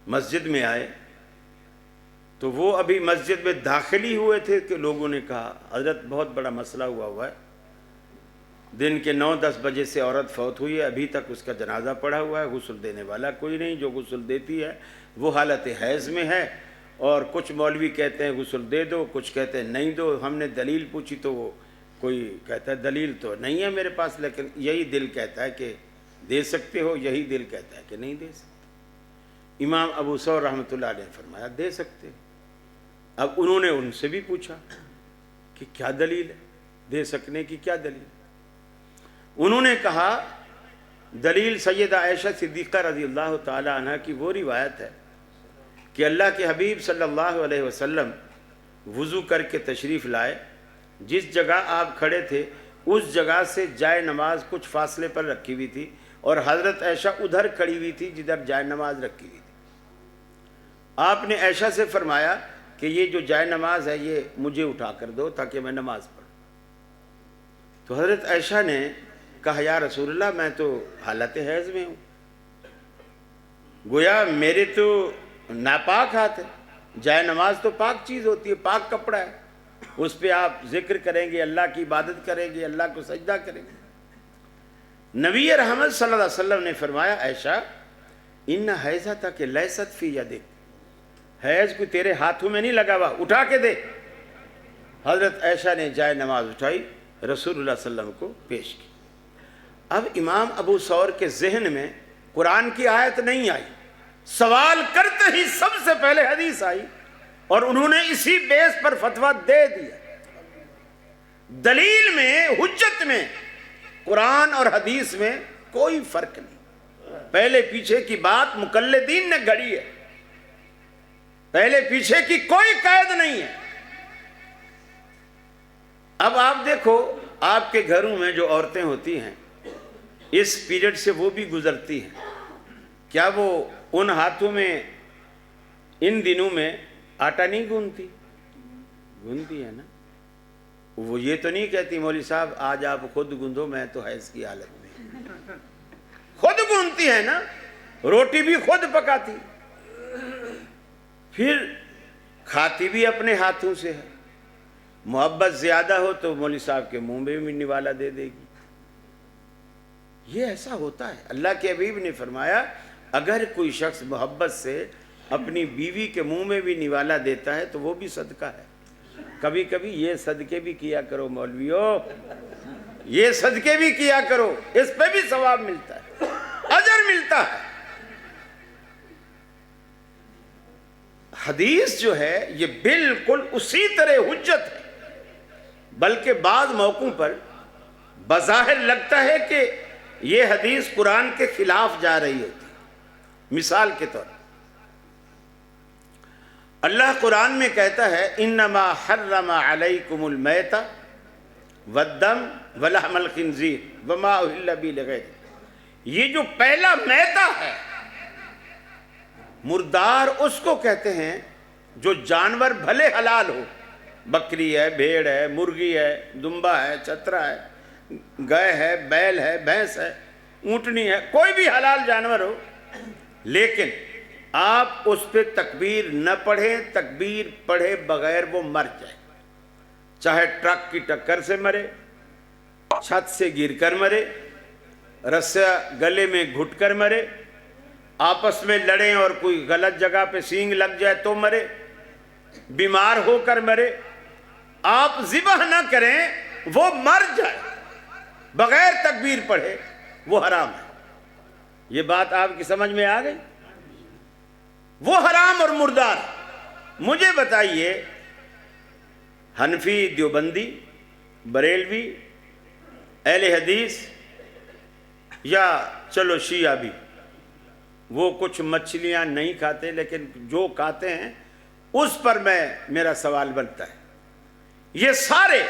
مسجد میں آئے تو وہ ابھی مسجد میں داخل ہی ہوئے تھے کہ لوگوں نے کہا حضرت بہت بڑا مسئلہ ہوا ہے، دن کے 9-10 بجے سے عورت فوت ہوئی ہے، ابھی تک اس کا جنازہ پڑھا ہوا ہے، غسل دینے والا کوئی نہیں، جو غسل دیتی ہے وہ حالت حیض میں ہے، اور کچھ مولوی کہتے ہیں غسل دے دو، کچھ کہتے ہیں نہیں دو. ہم نے دلیل پوچھی تو وہ کوئی کہتا ہے دلیل تو نہیں ہے میرے پاس، لیکن یہی دل کہتا ہے کہ دے سکتے ہو، یہی دل کہتا ہے کہ نہیں دے سکتے. امام ابو ثور رحمۃ اللہ علیہ نے فرمایا دے سکتے. اب انہوں نے ان سے بھی پوچھا کہ کیا دلیل ہے، دے سکنے کی کیا دلیل؟ انہوں نے کہا دلیل سیدہ عائشہ صدیقہ رضی اللہ تعالی عنہ کی وہ روایت ہے کہ اللہ کے حبیب صلی اللہ علیہ وسلم وضو کر کے تشریف لائے، جس جگہ آپ کھڑے تھے اس جگہ سے جائے نماز کچھ فاصلے پر رکھی ہوئی تھی، اور حضرت عائشہ ادھر کھڑی ہوئی تھی جدھر جائے نماز رکھی ہوئی تھی. آپ نے عائشہ سے فرمایا کہ یہ جو جائے نماز ہے یہ مجھے اٹھا کر دو تاکہ میں نماز پڑھوں. تو حضرت عائشہ نے کہا یا رسول اللہ میں تو حالت حیض میں ہوں، گویا میرے تو ناپاک ہاتھ ہے، جائے نماز تو پاک چیز ہوتی ہے، پاک کپڑا ہے، اس پہ آپ ذکر کریں گے، اللہ کی عبادت کریں گے، اللہ کو سجدہ کریں گے. نبی رحمت صلی اللہ علیہ وسلم نے فرمایا عائشہ ان حیضتک لیست فی یدک، حیض کو تیرے ہاتھوں میں نہیں لگا ہوا، اٹھا کے دے. حضرت عائشہ نے جائے نماز اٹھائی، رسول اللہ صلی اللہ علیہ وسلم کو پیش کی. اب امام ابو ثور کے ذہن میں قرآن کی آیت نہیں آئی، سوال کرتے ہی سب سے پہلے حدیث آئی اور انہوں نے اسی بیس پر فتویٰ دے دیا. دلیل میں، حجت میں قرآن اور حدیث میں کوئی فرق نہیں۔ پہلے پیچھے کی بات مقلدین نے گھڑی ہے، پہلے پیچھے کی کوئی قید نہیں ہے۔ اب آپ دیکھو آپ کے گھروں میں جو عورتیں ہوتی ہیں اس پیریڈ سے وہ بھی گزرتی ہیں، کیا وہ ان ہاتھوں میں ان دنوں میں آٹا نہیں گوندتی؟ گوندتی ہے نا۔ وہ یہ تو نہیں کہتی مولوی صاحب آج آپ خود گوندو، میں تو حیض کی حالت میں۔ خود گوندتی ہے نا، روٹی بھی خود پکاتی، پھر کھاتی بھی اپنے ہاتھوں سے ہے۔ محبت زیادہ ہو تو مولوی صاحب کے منہ میں بھی نوالا دے دے گی۔ یہ ایسا ہوتا ہے۔ اللہ کے حبیب نے فرمایا اگر کوئی شخص محبت سے اپنی بیوی کے منہ میں بھی نوالا دیتا ہے تو وہ بھی صدقہ ہے۔ کبھی کبھی یہ صدقے بھی کیا کرو مولویو، یہ صدقے بھی کیا کرو، اس پہ بھی ثواب ملتا ہے، اجر ملتا ہے۔ حدیث جو ہے یہ بالکل اسی طرح حجت ہے، بلکہ بعض موقعوں پر بظاہر لگتا ہے کہ یہ حدیث قرآن کے خلاف جا رہی ہوتی ہے۔ مثال کے طور اللہ قرآن میں کہتا ہے انما حرم علیکم المیتۃ والدم ولحم الخنزیر وما اہل به لغیر۔ یہ جو پہلا میتہ ہے، مردار اس کو کہتے ہیں جو جانور بھلے حلال ہو، بکری ہے، بھیڑ ہے، مرغی ہے، دمبا ہے، چترا ہے، گائے ہے، بیل ہے، بھینس ہے، اونٹنی ہے، کوئی بھی حلال جانور ہو، لیکن آپ اس پہ تکبیر نہ پڑھیں، تکبیر پڑھے بغیر وہ مر جائے، چاہے ٹرک کی ٹکر سے مرے، چھت سے گر کر مرے، رسہ گلے میں گھٹ کر مرے، آپس میں لڑیں اور کوئی غلط جگہ پہ سینگ لگ جائے تو مرے، بیمار ہو کر مرے، آپ ذبح نہ کریں، وہ مر جائے بغیر تکبیر پڑھے، وہ حرام ہے۔ یہ بات آپ کی سمجھ میں آ گئی؟ وہ حرام اور مردار۔ مجھے بتائیے حنفی، دیوبندی، بریلوی، اہل حدیث یا چلو شیعہ بھی، وہ کچھ مچھلیاں نہیں کھاتے لیکن جو کھاتے ہیں اس پر میرا سوال بنتا ہے۔ یہ سارے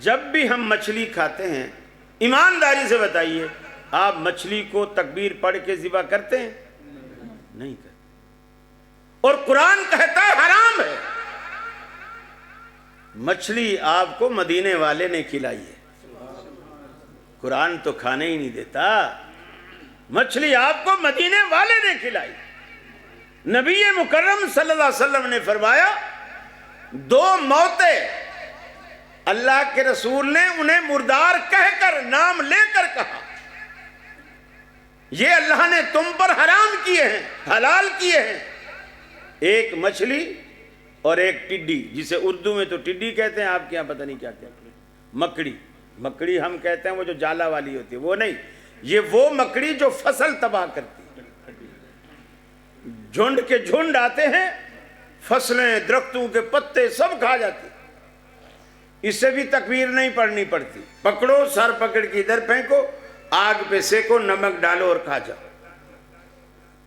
جب بھی ہم مچھلی کھاتے ہیں ایمانداری سے بتائیے آپ مچھلی کو تکبیر پڑھ کے ذبح کرتے ہیں؟ نہیں کرتے۔ اور قرآن کہتا ہے حرام ہے۔ مچھلی آپ کو مدینے والے نے کھلائی ہے، قرآن تو کھانے ہی نہیں دیتا۔ مچھلی آپ کو مدینے والے نے کھلائی۔ نبی مکرم صلی اللہ علیہ وسلم نے فرمایا دو موتیں اللہ کے رسول نے انہیں مردار کہہ کر، نام لے کر کہا، یہ اللہ نے تم پر حرام کیے ہیں، حلال کیے ہیں، ایک مچھلی اور ایک ٹڈی، جسے اردو میں تو ٹڈی کہتے ہیں، آپ کے یہاں پتہ نہیں کیا کہتے ہیں، مکڑی۔ مکڑی ہم کہتے ہیں وہ جو جالا والی ہوتی ہے، وہ نہیں، یہ وہ مکڑی جو فصل تباہ کرتی ہے۔ جھنڈ کے جھنڈ آتے ہیں، فصلیں، درختوں کے پتے سب کھا جاتی، اس سے بھی تکبیر نہیں پڑھنی پڑتی۔ پکڑو، سر پکڑ کے ادھر پھینکو، آگ پہ سیکو، نمک ڈالو اور کھا جاؤ۔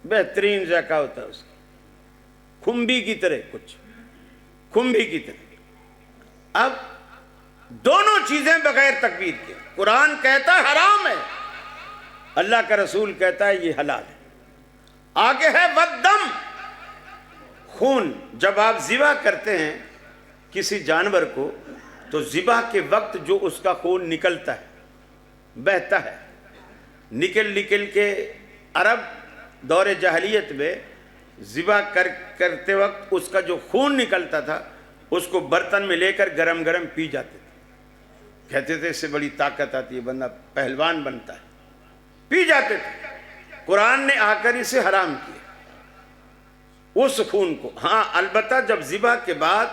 بہترین ذائقہ ہوتا ہے اس کا، کھمبی کی طرح، کچھ کھمبی کی طرح۔ اب دونوں چیزیں بغیر تکبیر کے، قرآن کہتا ہے حرام ہے، اللہ کا رسول کہتا ہے یہ حلال ہے۔ آگے ہے والدم، خون۔ جب آپ ذبح کرتے ہیں کسی جانور کو تو ذبح کے وقت جو اس کا خون نکلتا ہے، بہتا ہے، نکل کے عرب دور جاہلیت میں ذبح کرتے وقت اس کا جو خون نکلتا تھا اس کو برتن میں لے کر گرم گرم پی جاتے تھے، کہتے تھے اس سے بڑی طاقت آتی ہے، بندہ پہلوان بنتا ہے، پی جاتے تھے۔ قرآن نے آ کر اسے حرام کیا، اس خون کو۔ ہاں البتہ جب ذبح کے بعد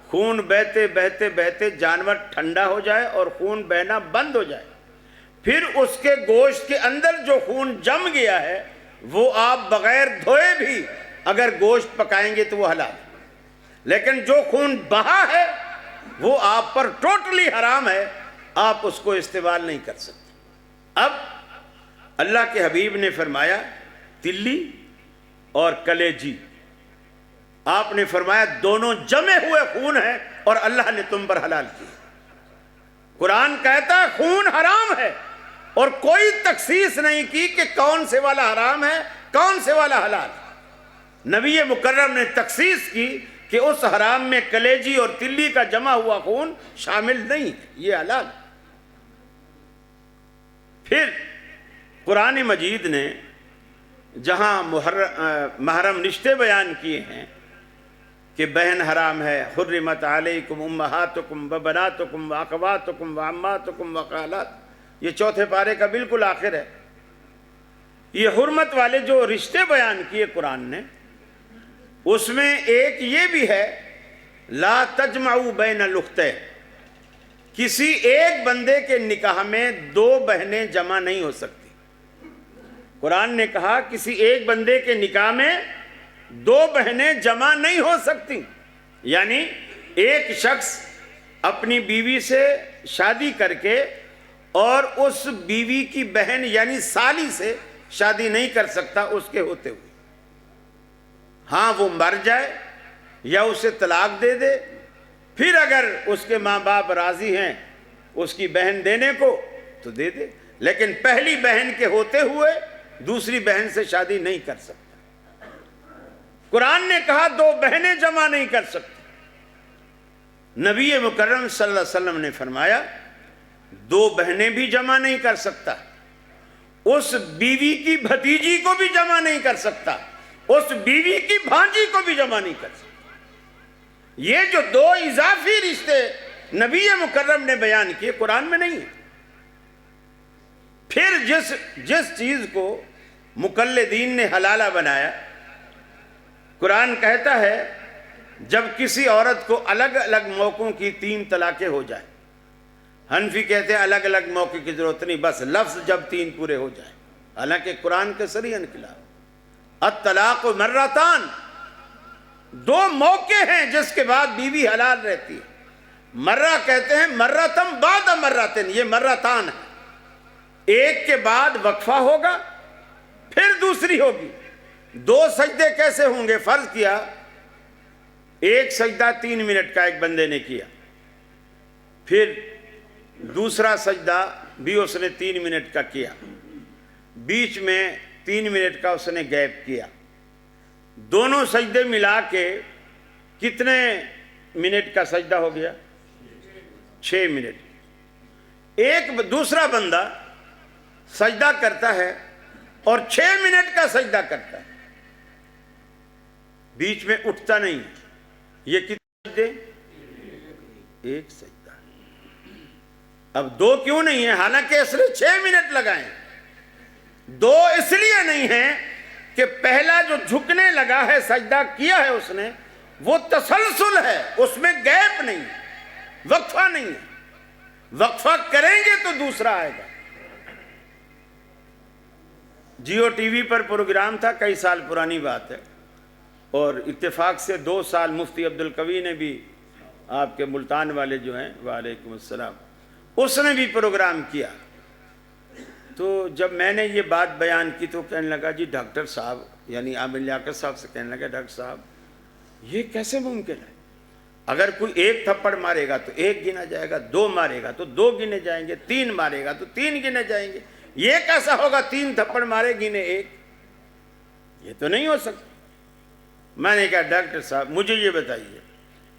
خون بہتے بہتے بہتے جانور ٹھنڈا ہو جائے اور خون بہنا بند ہو جائے، پھر اس کے گوشت کے اندر جو خون جم گیا ہے وہ آپ بغیر دھوئے بھی اگر گوشت پکائیں گے تو وہ حلال ہے، لیکن جو خون بہا ہے وہ آپ پر ٹوٹلی حرام ہے، آپ اس کو استعمال نہیں کر سکتے۔ اب اللہ کے حبیب نے فرمایا تلی اور کلیجی، آپ نے فرمایا دونوں جمے ہوئے خون ہیں اور اللہ نے تم پر حلال کیا۔ قرآن کہتا ہے خون حرام ہے اور کوئی تخصیص نہیں کی کہ کون سے والا حرام ہے کون سے والا حلال ہے۔ نبی مکرم نے تخصیص کی کہ اس حرام میں کلیجی اور تلی کا جمع ہوا خون شامل نہیں، یہ حلال۔ پھر قرآن مجید نے جہاں محرم رشتے بیان کیے ہیں کہ بہن حرام ہے، حرمت علیکم امہاتکم وبناتکم واخواتکم وعماتکم وخالات، یہ چوتھے پارے کا بالکل آخر ہے۔ یہ حرمت والے جو رشتے بیان کیے قرآن نے، اس میں ایک یہ بھی ہے لا تجمعوا بین الاختین، کسی ایک بندے کے نکاح میں دو بہنیں جمع نہیں ہو سکتی۔ قرآن نے کہا کسی ایک بندے کے نکاح میں دو بہنیں جمع نہیں ہو سکتی، یعنی ایک شخص اپنی بیوی سے شادی کر کے اور اس بیوی کی بہن یعنی سالی سے شادی نہیں کر سکتا اس کے ہوتے ہوئے۔ ہاں وہ مر جائے یا اسے طلاق دے دے، پھر اگر اس کے ماں باپ راضی ہیں اس کی بہن دینے کو تو دے دے، لیکن پہلی بہن کے ہوتے ہوئے دوسری بہن سے شادی نہیں کر سکتا۔ قرآن نے کہا دو بہنیں جمع نہیں کر سکتی۔ نبی مکرم صلی اللہ علیہ وسلم نے فرمایا دو بہنیں بھی جمع نہیں کر سکتا، اس بیوی کی بھتیجی کو بھی جمع نہیں کر سکتا، اس بیوی کی بھانجی کو بھی جمع نہیں کر سکتا۔ یہ جو دو اضافی رشتے نبی مکرم نے بیان کیے قرآن میں نہیں ہے۔ پھر جس چیز کو مقلدین نے حلالہ بنایا، قرآن کہتا ہے جب کسی عورت کو الگ الگ موقعوں کی 3 طلاقیں ہو جائیں، حنفی کہتے ہیں الگ الگ موقع کی ضرورت نہیں، بس لفظ جب 3 پورے ہو جائیں، حالانکہ قرآن کے صریحاً خلاف۔ الطلاق مرتان، 2 موقع ہیں جس کے بعد بیوی حلال رہتی ہے۔ مرہ کہتے ہیں مرتم بعد مرتن، یہ مرتان ہے، ایک کے بعد وقفہ ہوگا پھر دوسری ہوگی۔ 2 سجدے کیسے ہوں گے؟ فرض کیا ایک سجدہ 3 منٹ کا ایک بندے نے کیا، پھر دوسرا سجدہ بھی اس نے 3 منٹ کا کیا، بیچ میں 3 منٹ کا اس نے گیپ کیا، دونوں سجدے ملا کے کتنے منٹ کا سجدہ ہو گیا؟ 6 منٹ۔ ایک دوسرا بندہ سجدہ کرتا ہے اور 6 منٹ کا سجدہ کرتا ہے، بیچ میں اٹھتا نہیں، یہ کتنے سجدے؟ ایک سجدہ۔ اب 2 کیوں نہیں ہے حالانکہ اس نے 6 منٹ لگائے؟ 2 اس لیے نہیں ہیں کہ پہلا جو جھکنے لگا ہے سجدہ کیا ہے اس نے، وہ تسلسل ہے، اس میں گیپ نہیں، وقفہ نہیں ہے، وقفہ کریں گے تو دوسرا آئے گا۔ جیو ٹی وی پر پروگرام تھا، کئی سال پرانی بات ہے، اور اتفاق سے 2 سال مفتی عبدالقوی نے بھی، آپ کے ملتان والے جو ہیں، وعلیکم السلام، اس نے بھی پروگرام کیا۔ تو جب میں نے یہ بات بیان کی تو کہنے لگا جی ڈاکٹر صاحب، یعنی عامر لیاقت صاحب سے کہنے لگا ڈاکٹر صاحب یہ کیسے ممکن ہے؟ اگر کوئی 1 تھپڑ مارے گا تو 1 گنا جائے گا، 2 مارے گا تو 2 گنے جائیں گے، 3 مارے گا تو 3 گنے جائیں گے، یہ کیسا ہوگا 3 تھپڑ مارے گنے 1؟ یہ تو نہیں ہو سکتا۔ میں نے کہا ڈاکٹر صاحب مجھے یہ بتائیے،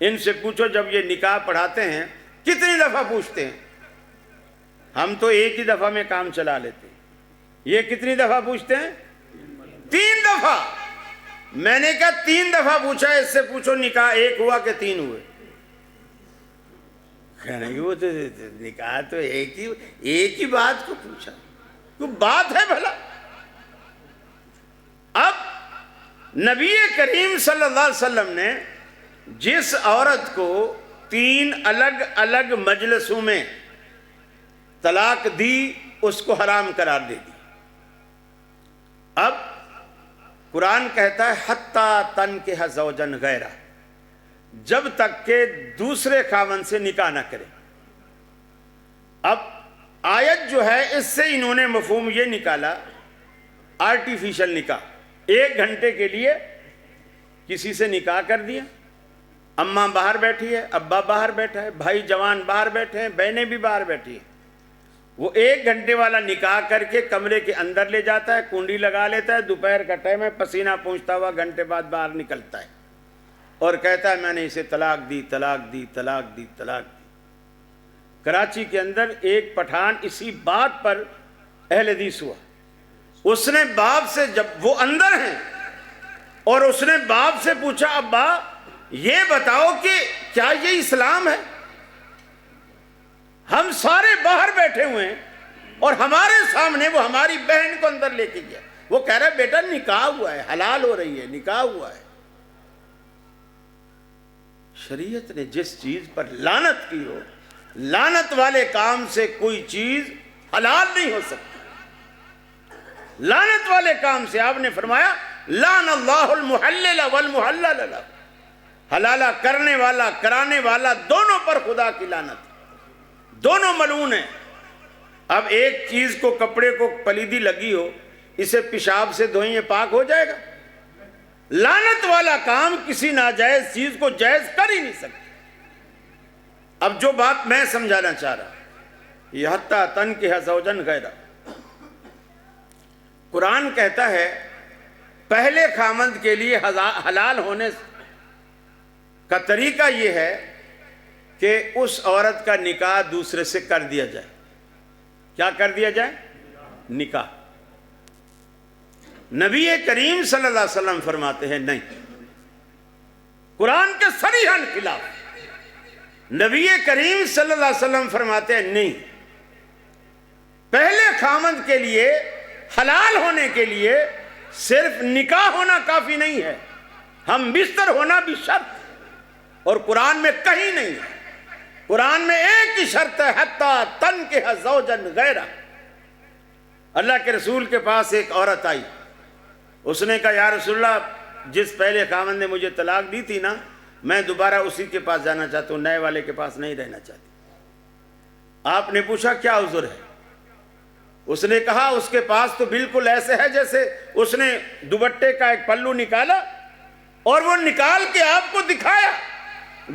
ان سے پوچھو جب یہ نکاح پڑھاتے ہیں کتنی دفعہ پوچھتے ہیں؟ ہم تو ایک ہی دفعہ میں کام چلا لیتے ہیں، یہ کتنی دفعہ پوچھتے ہیں؟ 3 دفعہ۔ میں نے کہا 3 دفعہ پوچھا، اس سے پوچھو نکاح 1 ہوا کہ 3 ہوئے؟ کہنے کہ وہ تو نکاح تو ایک ہی بات کو پوچھا، کوئی بات ہے بھلا؟ اب نبی کریم صلی اللہ علیہ وسلم نے جس عورت کو 3 الگ الگ مجلسوں میں طلاق دی اس کو حرام قرار دے دی۔ اب قرآن کہتا ہے حتی تنکح زوجن غیرہ، جب تک کہ دوسرے خاوند سے نکاح نہ کرے۔ اب آیت جو ہے اس سے انہوں نے مفہوم یہ نکالا آرٹیفیشل نکاح، 1 گھنٹے کے لیے کسی سے نکاح کر دیا، اماں باہر بیٹھی ہے، ابا باہر بیٹھا ہے، بھائی جوان باہر بیٹھے ہیں، بہنیں بھی باہر بیٹھی ہیں، وہ 1 گھنٹے والا نکاح کر کے کمرے کے اندر لے جاتا ہے، کنڈی لگا لیتا ہے، دوپہر کا ٹائم ہے، پسینہ پہنچتا ہوا گھنٹے بعد باہر نکلتا ہے اور کہتا ہے میں نے اسے طلاق دی طلاق دی طلاق دی طلاق دی۔ کراچی کے اندر ایک پٹھان اسی بات پر اہل حدیث ہوا، اس نے باپ سے، جب وہ اندر ہیں اور اس نے باپ سے پوچھا ابا یہ بتاؤ کہ کیا یہ اسلام ہے؟ ہم سارے باہر بیٹھے ہوئے ہیں اور ہمارے سامنے وہ ہماری بہن کو اندر لے کے گیا، وہ کہہ رہا ہے بیٹا نکاح ہوا ہے، حلال ہو رہی ہے، نکاح ہوا ہے۔ شریعت نے جس چیز پر لعنت کی ہو، لعنت والے کام سے کوئی چیز حلال نہیں ہو سکتی۔ لعنت والے کام سے آپ نے فرمایا لعن اللہ المحلل والمحلل لہ، حلالہ کرنے والا کرانے والا دونوں پر خدا کی لعنت، دونوں ملعون ہیں۔ اب ایک چیز کو، کپڑے کو پلیدی لگی ہو، اسے پیشاب سے دھوئیں یہ پاک ہو جائے گا؟ لعنت والا کام کسی ناجائز چیز کو جائز کر ہی نہیں سکتا۔ اب جو بات میں سمجھانا چاہ رہا یہ حتیٰ تنکح زوجن غیرہ، قرآن کہتا ہے پہلے خامند کے لیے حلال ہونے کا طریقہ یہ ہے کہ اس عورت کا نکاح دوسرے سے کر دیا جائے۔ کیا کر دیا جائے؟ نکاح۔ نبی کریم صلی اللہ علیہ وسلم فرماتے ہیں نہیں، قرآن کے صریحاً خلاف۔ نبی کریم صلی اللہ علیہ وسلم فرماتے ہیں نہیں، پہلے خامند کے لیے حلال ہونے کے لیے صرف نکاح ہونا کافی نہیں ہے، ہم بستر ہونا بھی شرط، اور قرآن میں کہیں نہیں ہے۔ قرآن میں ایک ہی شرط ہے حتیٰ تنکح زوجن غیرہ۔ اللہ کے رسول کے پاس ایک عورت آئی، اس نے کہا یا رسول اللہ جس پہلے خامند نے مجھے طلاق دی تھی نا، میں دوبارہ اسی کے پاس جانا چاہتا ہوں، نئے والے کے پاس نہیں رہنا چاہتی۔ آپ نے پوچھا کیا عذر ہے؟ اس نے کہا اس کے پاس تو بالکل ایسے ہے جیسے اس نے دوپٹے کا ایک پلو نکالا اور وہ نکال کے آپ کو دکھایا،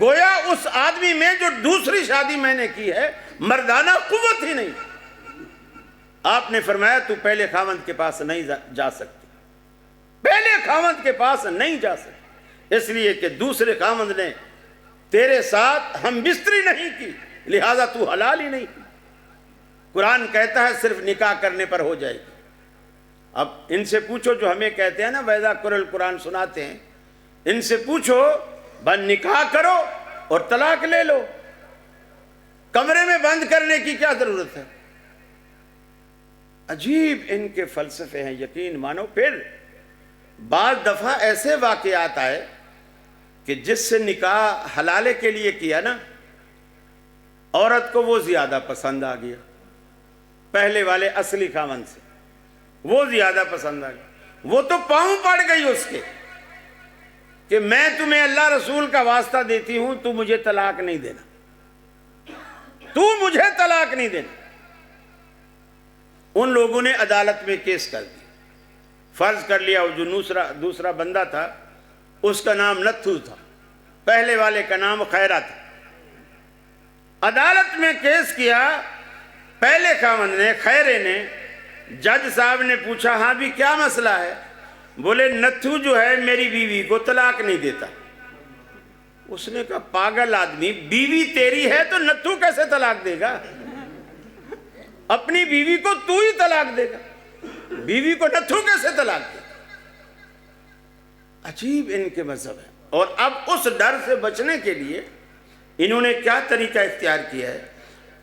گویا اس آدمی میں جو دوسری شادی میں نے کی ہے مردانہ قوت ہی نہیں۔ آپ نے فرمایا تو پہلے خامند کے پاس نہیں جا سکتی، پہلے خامند کے پاس نہیں جا سکتی، اس لیے کہ دوسرے خامند نے تیرے ساتھ ہم بستری نہیں کی، لہذا تو حلال ہی نہیں۔ قرآن کہتا ہے صرف نکاح کرنے پر ہو جائے گی۔ اب ان سے پوچھو جو ہمیں کہتے ہیں نا ویذا قرئ القرآن سناتے ہیں، ان سے پوچھو بس نکاح کرو اور طلاق لے لو، کمرے میں بند کرنے کی کیا ضرورت ہے؟ عجیب ان کے فلسفے ہیں، یقین مانو۔ پھر بعض دفعہ ایسے واقعات آئے کہ جس سے نکاح حلالے کے لیے کیا نا، عورت کو وہ زیادہ پسند آ گیا، پہلے والے اصلی خامند سے وہ زیادہ پسند آ گیا، وہ تو پاؤں پڑ گئی اس کے کہ میں تمہیں اللہ رسول کا واسطہ دیتی ہوں، تو مجھے طلاق نہیں دینا، تو مجھے طلاق نہیں دینا۔ ان لوگوں نے عدالت میں کیس کر دیا، فرض کر لیا وہ جو دوسرا بندہ تھا اس کا نام نتھو تھا، پہلے والے کا نام خیرہ تھا۔ عدالت میں کیس کیا، پہلے خامند نے، خیرے نے، جج صاحب نے پوچھا ہاں بھی کیا مسئلہ ہے؟ بولے نتھو جو ہے میری بیوی کو طلاق نہیں دیتا۔ اس نے کہا پاگل آدمی، بیوی تیری ہے تو نتھو کیسے طلاق دے گا؟ اپنی بیوی کو تو ہی طلاق دے گا، بیوی کو نتھو کیسے طلاق دے گا؟ عجیب ان کے مذہب ہے۔ اور اب اس ڈر سے بچنے کے لیے انہوں نے کیا طریقہ اختیار کیا ہے؟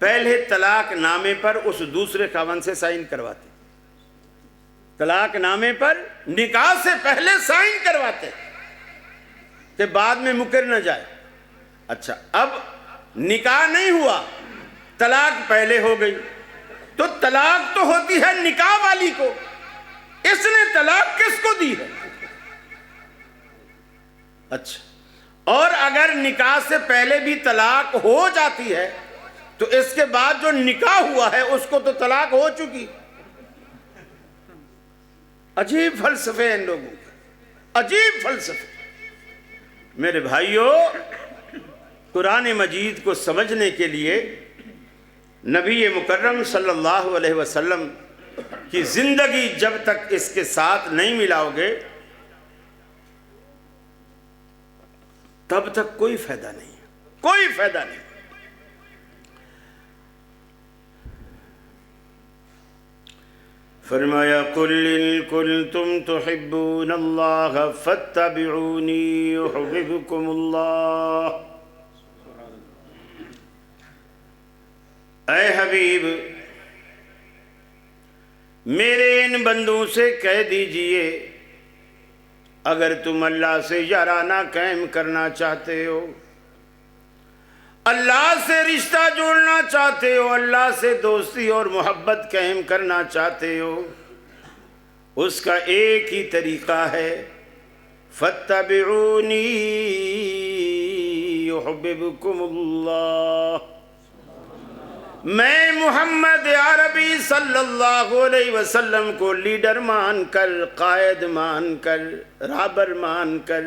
پہلے طلاق نامے پر اس دوسرے خاوند سے سائن کرواتے، طلاق نامے پر نکاح سے پہلے سائن کرواتے کہ بعد میں مکر نہ جائے۔ اچھا اب نکاح نہیں ہوا، طلاق پہلے ہو گئی، تو طلاق تو ہوتی ہے نکاح والی کو، اس نے طلاق کس کو دی ہے؟ اچھا اور اگر نکاح سے پہلے بھی طلاق ہو جاتی ہے تو اس کے بعد جو نکاح ہوا ہے اس کو تو طلاق ہو چکی. عجیب فلسفے ان لوگوں کے، عجیب فلسفے. میرے بھائیوں، قرآن مجید کو سمجھنے کے لیے نبی مکرم صلی اللہ علیہ وسلم کی زندگی جب تک اس کے ساتھ نہیں ملاؤ گے تب تک کوئی فائدہ نہیں، کوئی فائدہ نہیں. فرمایا قل ان کنتم تحبون اللہ فاتبعونی یحببکم اللہ. اے حبیب، میرے ان بندوں سے کہہ دیجئے اگر تم اللہ سے یارانہ قائم کرنا چاہتے ہو، اللہ سے رشتہ جوڑنا چاہتے ہو، اللہ سے دوستی اور محبت قائم کرنا چاہتے ہو، اس کا ایک ہی طریقہ ہے فاتبعونی یحببکم اللہ. میں محمد عربی صلی اللہ علیہ وسلم کو لیڈر مان کر، قائد مان کر، رہبر مان کر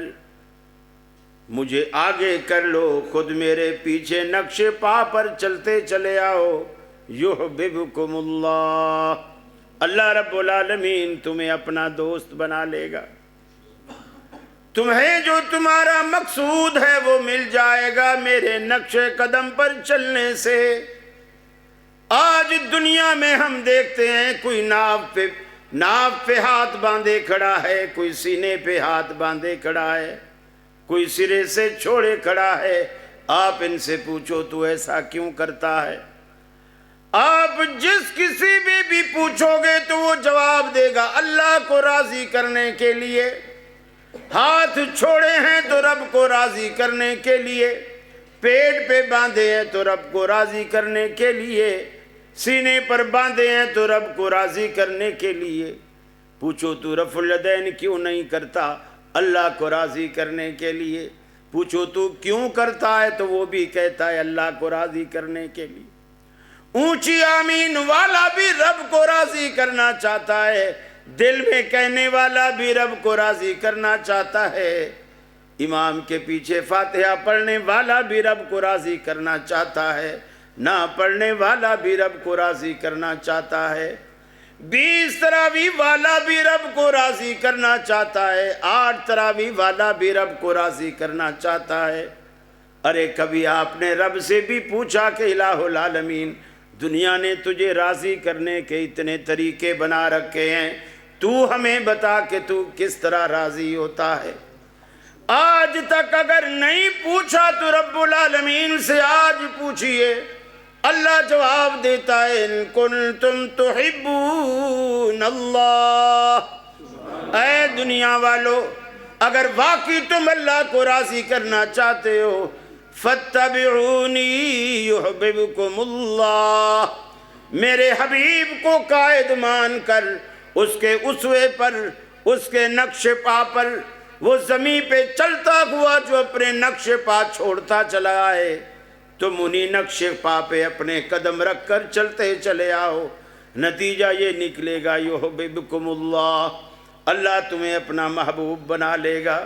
مجھے آگے کر لو، خود میرے پیچھے نقش پا پر چلتے چلے آؤ. یحببکم اللہ، اللہ رب العالمین تمہیں اپنا دوست بنا لے گا. تمہیں جو تمہارا مقصود ہے وہ مل جائے گا میرے نقش قدم پر چلنے سے. آج دنیا میں ہم دیکھتے ہیں کوئی ناو پہ ہاتھ باندھے کھڑا ہے، کوئی سینے پہ ہاتھ باندھے کھڑا ہے، کوئی سرے سے چھوڑے کھڑا ہے. آپ ان سے پوچھو تو ایسا کیوں کرتا ہے؟ آپ جس کسی بھی پوچھو گے تو وہ جواب دے گا اللہ کو راضی کرنے کے لیے. ہاتھ چھوڑے ہیں تو رب کو راضی کرنے کے لیے، پیٹ پہ باندھے ہیں تو رب کو راضی کرنے کے لیے، سینے پر باندھے ہیں تو رب کو راضی کرنے کے لیے. پوچھو تو رفع الیدین کیوں نہیں کرتا؟ اللہ کو راضی کرنے کے لیے. پوچھو تو کیوں کرتا ہے تو وہ بھی کہتا ہے اللہ کو راضی کرنے کے لیے. اونچی آمین والا بھی رب کو راضی کرنا چاہتا ہے، دل میں کہنے والا بھی رب کو راضی کرنا چاہتا ہے، امام کے پیچھے فاتحہ پڑھنے والا بھی رب کو راضی کرنا چاہتا ہے، نہ پڑھنے والا بھی رب کو راضی کرنا چاہتا ہے، 20 تراویح والا بھی رب کو راضی کرنا چاہتا ہے، 8 تراویح والا بھی رب کو راضی کرنا چاہتا ہے. ارے کبھی آپ نے رب سے بھی پوچھا کہ الہ العالمین، دنیا نے تجھے راضی کرنے کے اتنے طریقے بنا رکھے ہیں، تو ہمیں بتا کہ تو کس طرح راضی ہوتا ہے؟ آج تک اگر نہیں پوچھا تو رب العالمین سے آج پوچھئے. اللہ جواب دیتا ہے ان کنتم تحبون اللہ. اے دنیا والو، اگر واقعی تم اللہ کو راضی کرنا چاہتے ہو فاتبعونی یحببکم اللہ، میرے حبیب کو قائد مان کر، اس کے اسوے پر، اس کے نقش پا پر، وہ زمین پہ چلتا ہوا جو اپنے نقش پا چھوڑتا چلا آئے، تم انہی نقش پا پہ اپنے قدم رکھ کر چلتے چلے آؤ. نتیجہ یہ نکلے گا یحببکم اللہ، اللہ تمہیں اپنا محبوب بنا لے گا.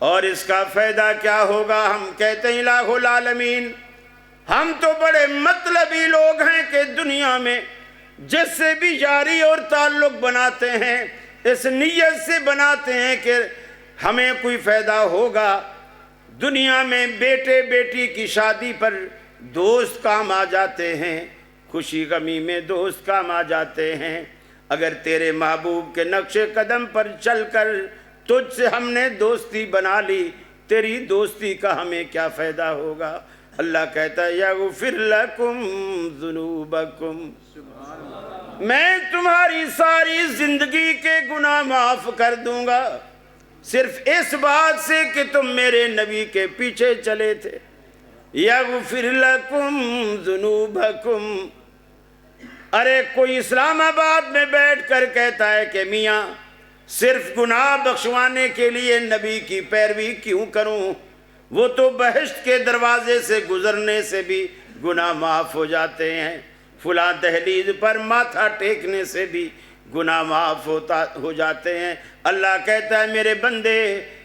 اور اس کا فائدہ کیا ہوگا؟ ہم کہتے ہیں الہ العالمین، ہم تو بڑے مطلبی لوگ ہیں کہ دنیا میں جس سے بھی یاری اور تعلق بناتے ہیں اس نیت سے بناتے ہیں کہ ہمیں کوئی فائدہ ہوگا. دنیا میں بیٹے بیٹی کی شادی پر دوست کام آ جاتے ہیں، خوشی غمی میں دوست کام آ جاتے ہیں. اگر تیرے محبوب کے نقش قدم پر چل کر تجھ سے ہم نے دوستی بنا لی، تیری دوستی کا ہمیں کیا فائدہ ہوگا؟ اللہ کہتا ہے یغفر لکم ذنوبکم، میں تمہاری ساری زندگی کے گناہ معاف کر دوں گا صرف اس بات سے کہ تم میرے نبی کے پیچھے چلے تھے. یغفر لکم ذنوبکم. ارے کوئی اسلام آباد میں بیٹھ کر کہتا ہے کہ میاں صرف گناہ بخشوانے کے لیے نبی کی پیروی کیوں کروں؟ وہ تو بہشت کے دروازے سے گزرنے سے بھی گناہ معاف ہو جاتے ہیں، فلاں دہلیز پر ماتھا ٹیکنے سے بھی گناہ معاف ہو جاتے ہیں۔ اللہ کہتا ہے میرے بندے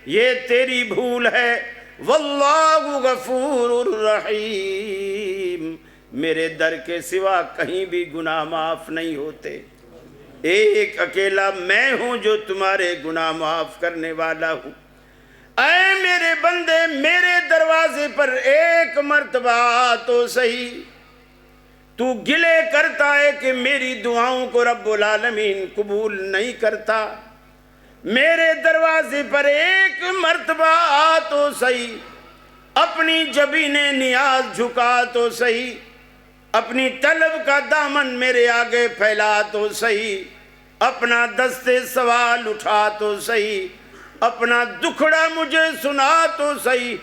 یہ تیری بھول ہے، واللہ غفور الرحیم، میرے در کے سوا کہیں بھی گناہ معاف نہیں ہوتے، ایک اکیلا میں ہوں جو تمہارے گناہ معاف کرنے والا ہوں۔ اے میرے بندے میرے دروازے پر ایک مرتبہ تو صحیح تو گلے کرتا ہے کہ میری دعاؤں کو رب العالمین قبول نہیں کرتا، میرے دروازے پر ایک مرتبہ آ تو صحیح، اپنی جبین نیاز جھکا تو صحیح، اپنی طلب کا دامن میرے آگے پھیلا تو صحیح، اپنا دست سوال اٹھا تو صحیح، اپنا دکھڑا مجھے سنا تو صحیح،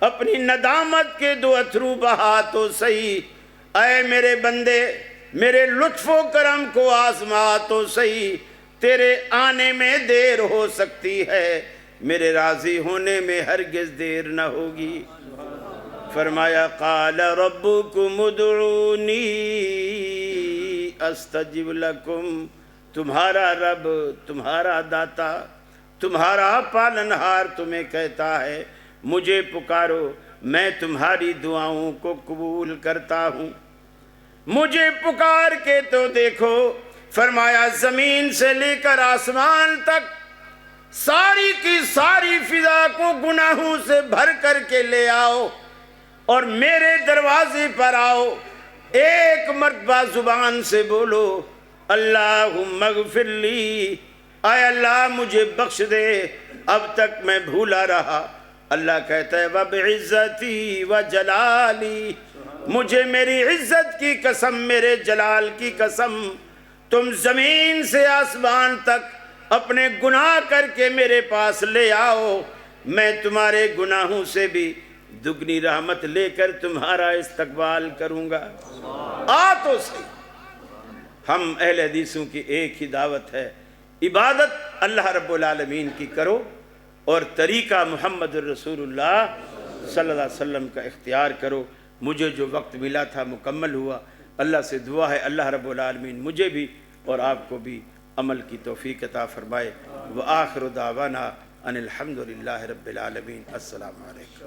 اپنی ندامت کے دو اتھرو بہا تو صحیح۔ اے میرے بندے میرے لطف و کرم کو آزما تو صحیح، تیرے آنے میں دیر ہو سکتی ہے، میرے راضی ہونے میں ہرگز دیر نہ ہوگی۔ فرمایا قال ربکم ادعونی استجب لکم، تمہارا رب، تمہارا داتا، تمہارا پالنہار تمہیں کہتا ہے مجھے پکارو، میں تمہاری دعاؤں کو قبول کرتا ہوں، مجھے پکار کے تو دیکھو۔ فرمایا زمین سے لے کر آسمان تک ساری کی ساری فضا کو گناہوں سے بھر کر کے لے آؤ اور میرے دروازے پر آؤ، ایک مرتبہ زبان سے بولو اللہم اغفر لی، اے اللہ مجھے بخش دے، اب تک میں بھولا رہا۔ اللہ کہتا ہے وَبِعِزَّتِي وَجَلَالِي، مجھے میری عزت کی قسم، میرے جلال کی قسم، تم زمین سے آسمان تک اپنے گناہ کر کے میرے پاس لے آؤ، میں تمہارے گناہوں سے بھی دگنی رحمت لے کر تمہارا استقبال کروں گا۔ آ تو صحیح۔ ہم اہل حدیثوں کی ایک ہی دعوت ہے، عبادت اللہ رب العالمین کی کرو اور طریقہ محمد الرسول اللہ صلی اللہ علیہ وسلم کا اختیار کرو۔ مجھے جو وقت ملا تھا مکمل ہوا، اللہ سے دعا ہے اللہ رب العالمین مجھے بھی اور آپ کو بھی عمل کی توفیق عطا فرمائے۔ وآخر دعوانا ان الحمد للہ رب العالمین۔ السلام علیکم۔